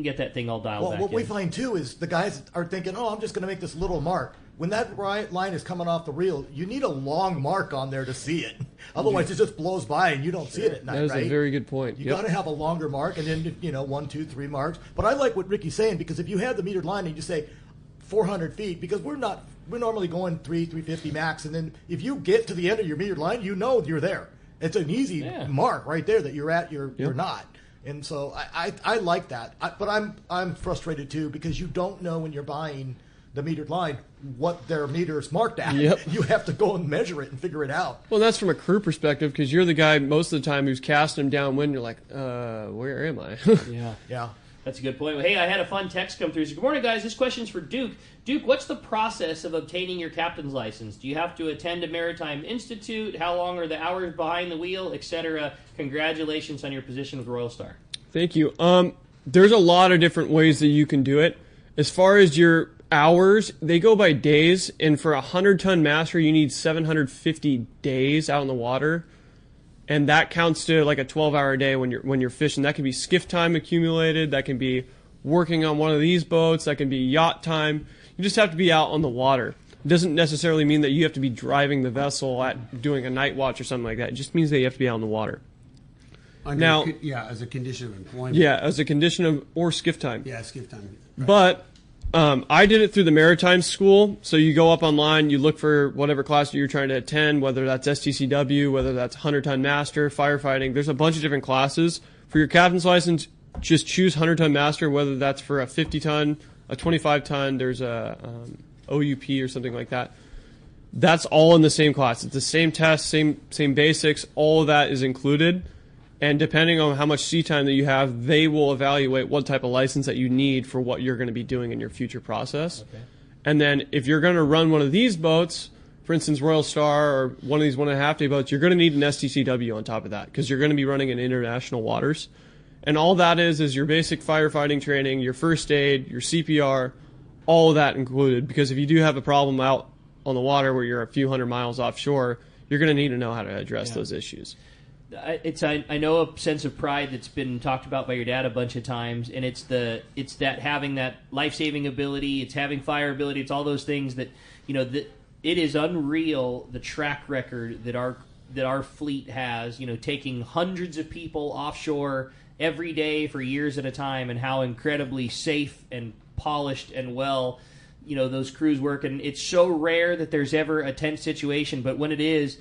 get that thing all dialed back in. What we find too is the guys are thinking, oh, I'm just going to make this little mark. When that line is coming off the reel, you need a long mark on there to see it. Otherwise, it just blows by and you don't see it at night. That is a very good point. You got to have a longer mark, and then 1, 2, 3 marks. But I like what Ricky's saying, because if you have the metered line and you say 400 feet, because we're normally going 350 max, and then if you get to the end of your metered line, you're there. It's an easy mark right there that you're at. You're not. And so I like that. But I'm frustrated too, because you don't know when you're buying the metered line what their meter is marked at. You have to go and measure it and figure it out. Well, that's from a crew perspective, because you're the guy most of the time who's casting them downwind. You're like, where am I? Yeah. That's a good point. Well, hey, I had a fun text come through. So, good morning, guys. This question's for Duke. Duke, what's the process of obtaining your captain's license? Do you have to attend a Maritime Institute? How long are the hours behind the wheel, etc.? Congratulations on your position with Royal Star. Thank you. There's a lot of different ways that you can do it. As far as your hours, they go by days, and for a 100-ton master, you need 750 days out in the water. And that counts to like a 12-hour day when you're fishing. That can be skiff time accumulated. That can be working on one of these boats. That can be yacht time. You just have to be out on the water. It doesn't necessarily mean that you have to be driving the vessel at doing a night watch or something like that. It just means that you have to be out on the water. As a condition of employment. Yeah, as a condition of, or skiff time. Yeah, skiff time. Right. But I did it through the Maritime School. So you go up online, you look for whatever class you're trying to attend, whether that's STCW, whether that's 100-ton master, firefighting. There's a bunch of different classes. For your captain's license, just choose 100-ton master, whether that's for a 50-ton, a 25-ton, there's a OUP or something like that. That's all in the same class. It's the same test, same basics. All of that is included. And depending on how much sea time that you have, they will evaluate what type of license that you need for what you're going to be doing in your future process. Okay. And then if you're going to run one of these boats, for instance, Royal Star or one of these 1.5-day boats, you're going to need an STCW on top of that, because you're going to be running in international waters. And all that is your basic firefighting training, your first aid, your CPR, all of that included. Because if you do have a problem out on the water where you're a few hundred miles offshore, you're going to need to know how to address those issues. I know a sense of pride that's been talked about by your dad a bunch of times, and it's that having that life-saving ability, it's having fire ability, it's all those things that, that it is unreal, the track record that our that our fleet has, taking hundreds of people offshore every day for years at a time, and how incredibly safe and polished and well, those crews work. And it's so rare that there's ever a tense situation, but when it is,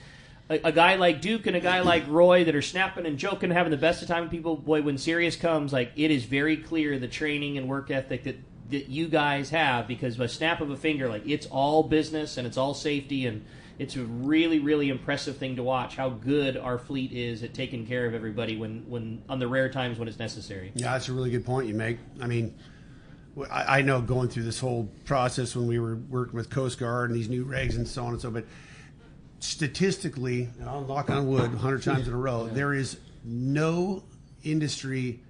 a guy like Duke and a guy like Roy that are snapping and joking and having the best of time with people, boy, when serious comes, it is very clear the training and work ethic that you guys have, because by a snap of a finger, it's all business and it's all safety, and it's a really, really impressive thing to watch how good our fleet is at taking care of everybody when on the rare times when it's necessary. Yeah, that's a really good point you make. I mean, I know going through this whole process when we were working with Coast Guard and these new regs and so on and so, but statistically, and I'll knock on wood 100 times in a row, there is no industry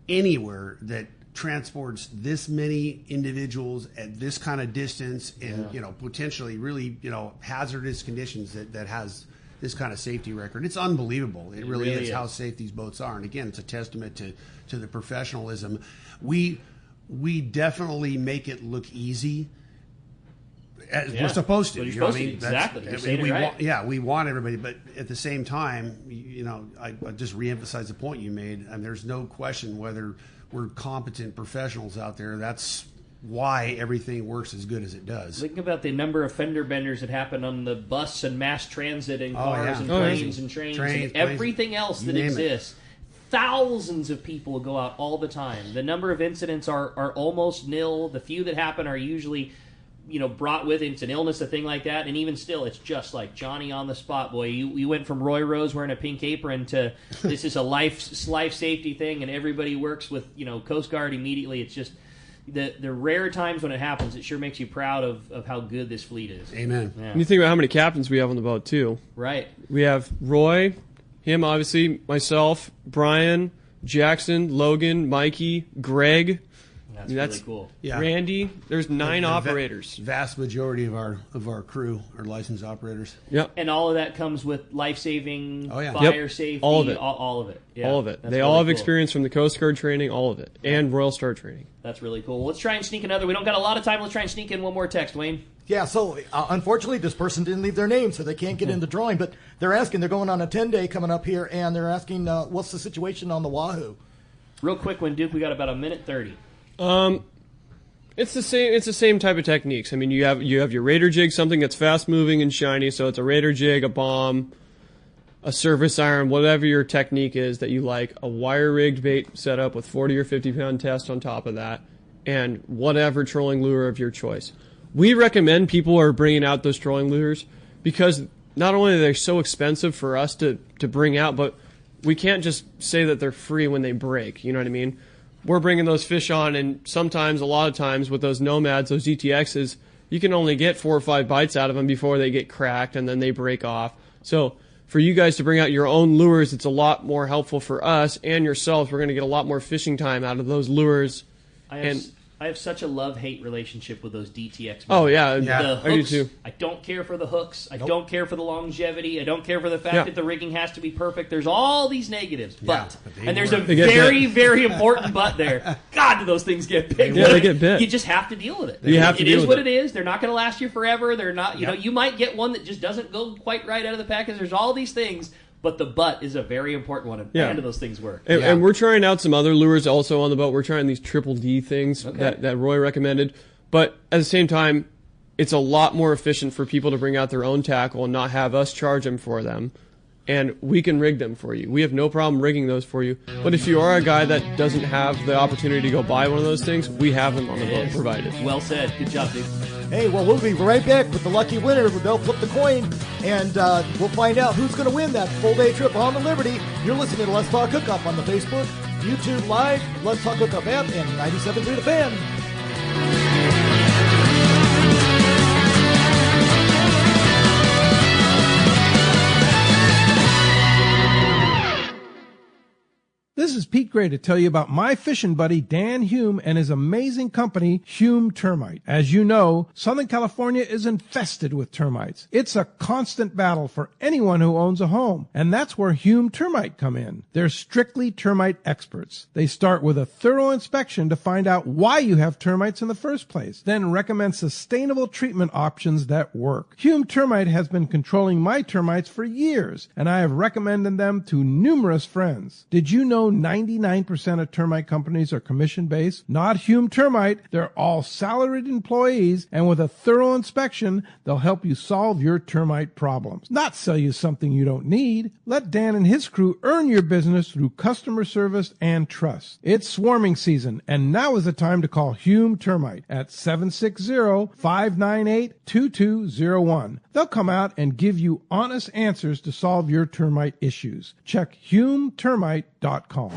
anywhere that transports this many individuals at this kind of distance in potentially really hazardous conditions that has this kind of safety record. It's unbelievable. It really is how safe these boats are. And again, it's a testament to the professionalism. We definitely make it look easy. As we're supposed to. Exactly. We want everybody, but at the same time, I just reemphasize the point you made, and there's no question whether we're competent professionals out there. That's why everything works as good as it does. Think about the number of fender benders that happen on the bus and mass transit and cars and planes and trains and everything else that exists. Thousands of people go out all the time. The number of incidents are almost nil. The few that happen are usually brought with it. It's an illness, a thing like that, and even still, it's just like Johnny on the spot, boy. You went from Roy Rose wearing a pink apron to this is a life safety thing, and everybody works with Coast Guard immediately. It's just the rare times when it happens, it sure makes you proud of how good this fleet is. Amen. Yeah. And you think about how many captains we have on the boat too. Right. We have Roy, him obviously, myself, Brian, Jackson, Logan, Mikey, Greg. That's really cool. Yeah. Randy, there's 9 operators. Vast majority of our crew are licensed operators. Yep. And all of that comes with life-saving, fire safety, all of it. All of it. Yeah. All of it. That's they really all have cool. experience from the Coast Guard training, all of it, and Royal Star training. That's really cool. Let's try and sneak another. We don't got a lot of time. Let's try and sneak in one more text, Wayne. Yeah, so unfortunately, this person didn't leave their name, so they can't get in the drawing. But they're going on a 10-day coming up here, and they're asking what's the situation on the Wahoo. Real quick one, Duke. We got about a minute 30. It's the same. It's the same type of techniques. I mean, you have your raider jig, something that's fast moving and shiny. So it's a raider jig, a bomb, a surface iron, whatever your technique is that you like. A wire rigged bait setup with 40 or 50 pound test on top of that, and whatever trolling lure of your choice. We recommend people are bringing out those trolling lures because not only are they so expensive for us to bring out, but we can't just say that they're free when they break. You know what I mean? We're bringing those fish on, and sometimes, a lot of times, with those Nomads, those GTXs, you can only get 4 or 5 bites out of them before they get cracked, and then they break off. So for you guys to bring out your own lures, it's a lot more helpful for us and yourselves. We're going to get a lot more fishing time out of those lures. I have such a love-hate relationship with those DTX. Oh, yeah. The hooks, I do too. I don't care for the hooks. I don't care for the longevity. I don't care for the fact that the rigging has to be perfect. There's all these negatives. But and there's a very, very important but there. God, do those things get bit. Yeah, they get bit. You just have to deal with it. You have to deal with it. It is what it is. They're not going to last you forever. They're not, you might get one that just doesn't go quite right out of the package. There's all these things. But the butt is a very important one, and none of those things work. And we're trying out some other lures also on the boat. We're trying these triple D things that Roy recommended. But at the same time, it's a lot more efficient for people to bring out their own tackle and not have us charge them for them. And we can rig them for you. We have no problem rigging those for you. But if you are a guy that doesn't have the opportunity to go buy one of those things, we have them on the boat provided. Well said. Good job, dude. Hey, well, we'll be right back with the lucky winner. They'll flip the coin, and we'll find out who's going to win that full-day trip on the Liberty. You're listening to Let's Talk Hookup on the Facebook, YouTube Live, Let's Talk Hookup app, and 97.3 The Fan. This is Pete Gray to tell you about my fishing buddy Dan Hume and his amazing company, Hume Termite. As you know, Southern California is infested with termites. It's a constant battle for anyone who owns a home, and that's where Hume Termite come in. They're strictly termite experts. They start with a thorough inspection to find out why you have termites in the first place, then recommend sustainable treatment options that work. Hume Termite has been controlling my termites for years, and I have recommended them to numerous friends. Did you know 99% of termite companies are commission-based? Not Hume Termite. They're all salaried employees, and with a thorough inspection, they'll help you solve your termite problems. Not sell you something you don't need. Let Dan and his crew earn your business through customer service and trust. It's swarming season, and now is the time to call Hume Termite at 760-598-2201. They'll come out and give you honest answers to solve your termite issues. Check HumeTermite.com.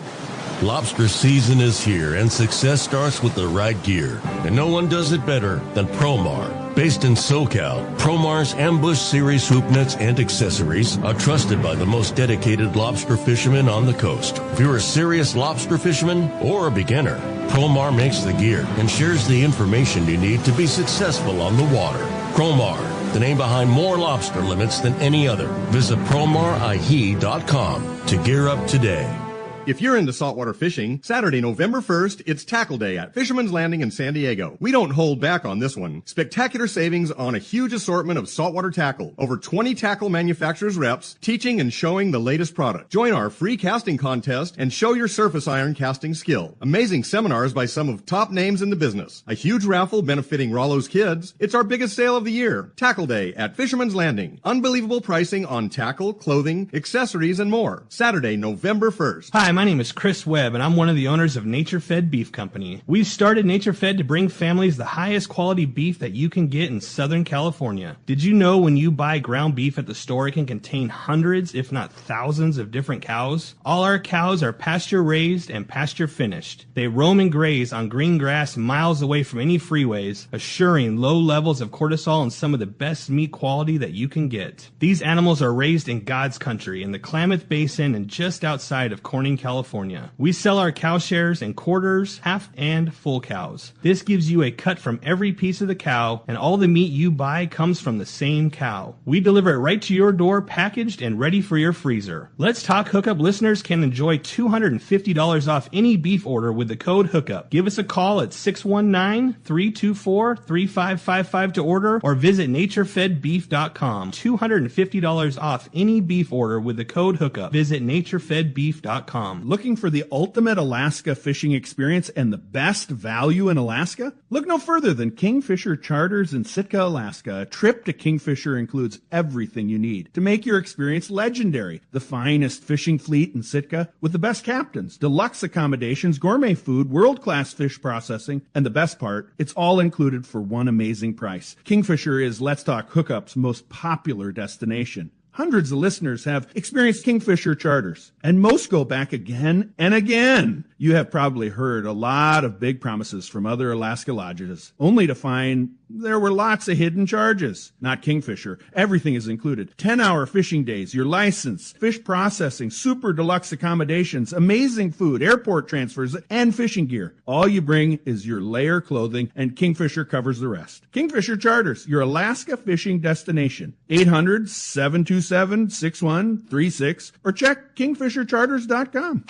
Lobster season is here, and success starts with the right gear. And no one does it better than Promar. Based in SoCal, Promar's Ambush Series hoop nets and accessories are trusted by the most dedicated lobster fishermen on the coast. If you're a serious lobster fisherman or a beginner, Promar makes the gear and shares the information you need to be successful on the water. Promar, the name behind more lobster limits than any other. Visit PromarIE.com to gear up today. If you're into saltwater fishing, Saturday, November 1st, it's Tackle Day at Fisherman's Landing in San Diego. We don't hold back on this one. Spectacular savings on a huge assortment of saltwater tackle. Over 20 tackle manufacturers reps teaching and showing the latest product. Join our free casting contest and show your surface iron casting skill. Amazing seminars by some of top names in the business. A huge raffle benefiting Rollo's kids. It's our biggest sale of the year. Tackle Day at Fisherman's Landing. Unbelievable pricing on tackle, clothing, accessories, and more. Saturday, November 1st. Hi, my name is Chris Webb, and I'm one of the owners of Nature Fed Beef Company. We've started Nature Fed to bring families the highest quality beef that you can get in Southern California. Did you know when you buy ground beef at the store, it can contain hundreds, if not thousands, of different cows? All our cows are pasture raised and pasture finished. They roam and graze on green grass miles away from any freeways, assuring low levels of cortisol and some of the best meat quality that you can get. These animals are raised in God's country, in the Klamath Basin and just outside of Corning, California. We sell our cow shares in quarters, half, and full cows. This gives you a cut from every piece of the cow, and all the meat you buy comes from the same cow. We deliver it right to your door, packaged and ready for your freezer. Let's Talk Hookup listeners can enjoy $250 off any beef order with the code Hookup. Give us a call at 619-324-3555 to order, or visit naturefedbeef.com. $250 off any beef order with the code Hookup. Visit naturefedbeef.com. Looking for the ultimate Alaska fishing experience and the best value in Alaska? Look no further than Kingfisher Charters in Sitka, Alaska. A trip to Kingfisher includes everything you need to make your experience legendary. The finest fishing fleet in Sitka with the best captains, deluxe accommodations, gourmet food, world-class fish processing, and the best part, it's all included for one amazing price. Kingfisher is Let's Talk Hookup's most popular destination. Hundreds of listeners have experienced Kingfisher Charters, and most go back again and again. You have probably heard a lot of big promises from other Alaska lodges, only to find there were lots of hidden charges. Not Kingfisher. Everything is included. 10-hour fishing days, your license, fish processing, super deluxe accommodations, amazing food, airport transfers, and fishing gear. All you bring is your layer clothing, and Kingfisher covers the rest. Kingfisher Charters, your Alaska fishing destination. 800-727-6136, or check kingfishercharters.com.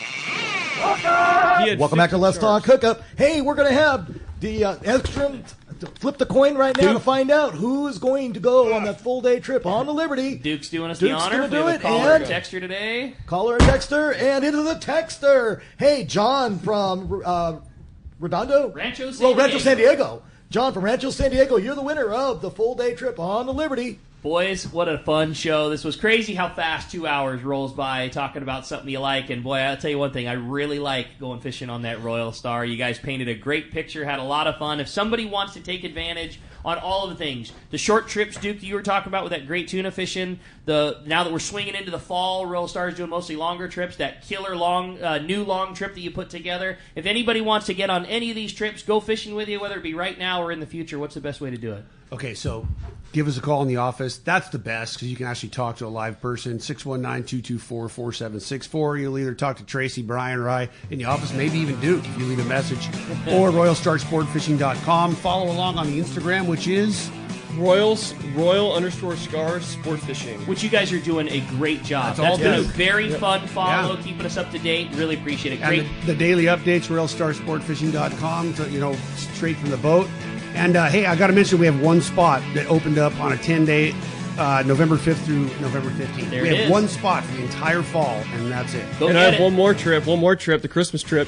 Welcome back to Let's Talk Hookup. Hey, we're going to have the Ekstrom flip the coin right now to find out who is going to go on that full-day trip on the Liberty. Duke's doing us the honor. Do it. Caller and texter today. Caller and texter, and into the texter. Hey, John from Redondo? Rancho San Rancho San Diego. John from Rancho San Diego, you're the winner of the full-day trip on the Liberty. Boys, what a fun show. This was crazy how fast 2 hours rolls by talking about something you like. And boy, I'll tell you one thing, I really like going fishing on that Royal Star. You guys painted a great picture, had a lot of fun. If somebody wants to take advantage on all of the things, the short trips, Duke, you were talking about with that great tuna fishing, now that we're swinging into the fall, Royal Star is doing mostly longer trips, that killer new long trip that you put together. If anybody wants to get on any of these trips, go fishing with you, whether it be right now or in the future, what's the best way to do it? Okay, so give us a call in the office. That's the best because you can actually talk to a live person. 619-224-4764. You'll either talk to Tracy, Brian, or I in the office, maybe even Duke if you leave a message. Or RoyalStarSportFishing.com. Follow along on the Instagram, which is Royal_Star Sport Fishing. Which you guys are doing a great job. That's been a very fun follow, keeping us up to date. Really appreciate it. Great. And the daily updates, RoyalStarSportFishing.com, straight from the boat. And, hey, I got to mention we have one spot that opened up on a 10-day, November 5th through November 15th. There we it have is. one spot for the entire fall, and that's it. And I have one more trip, the Christmas trip.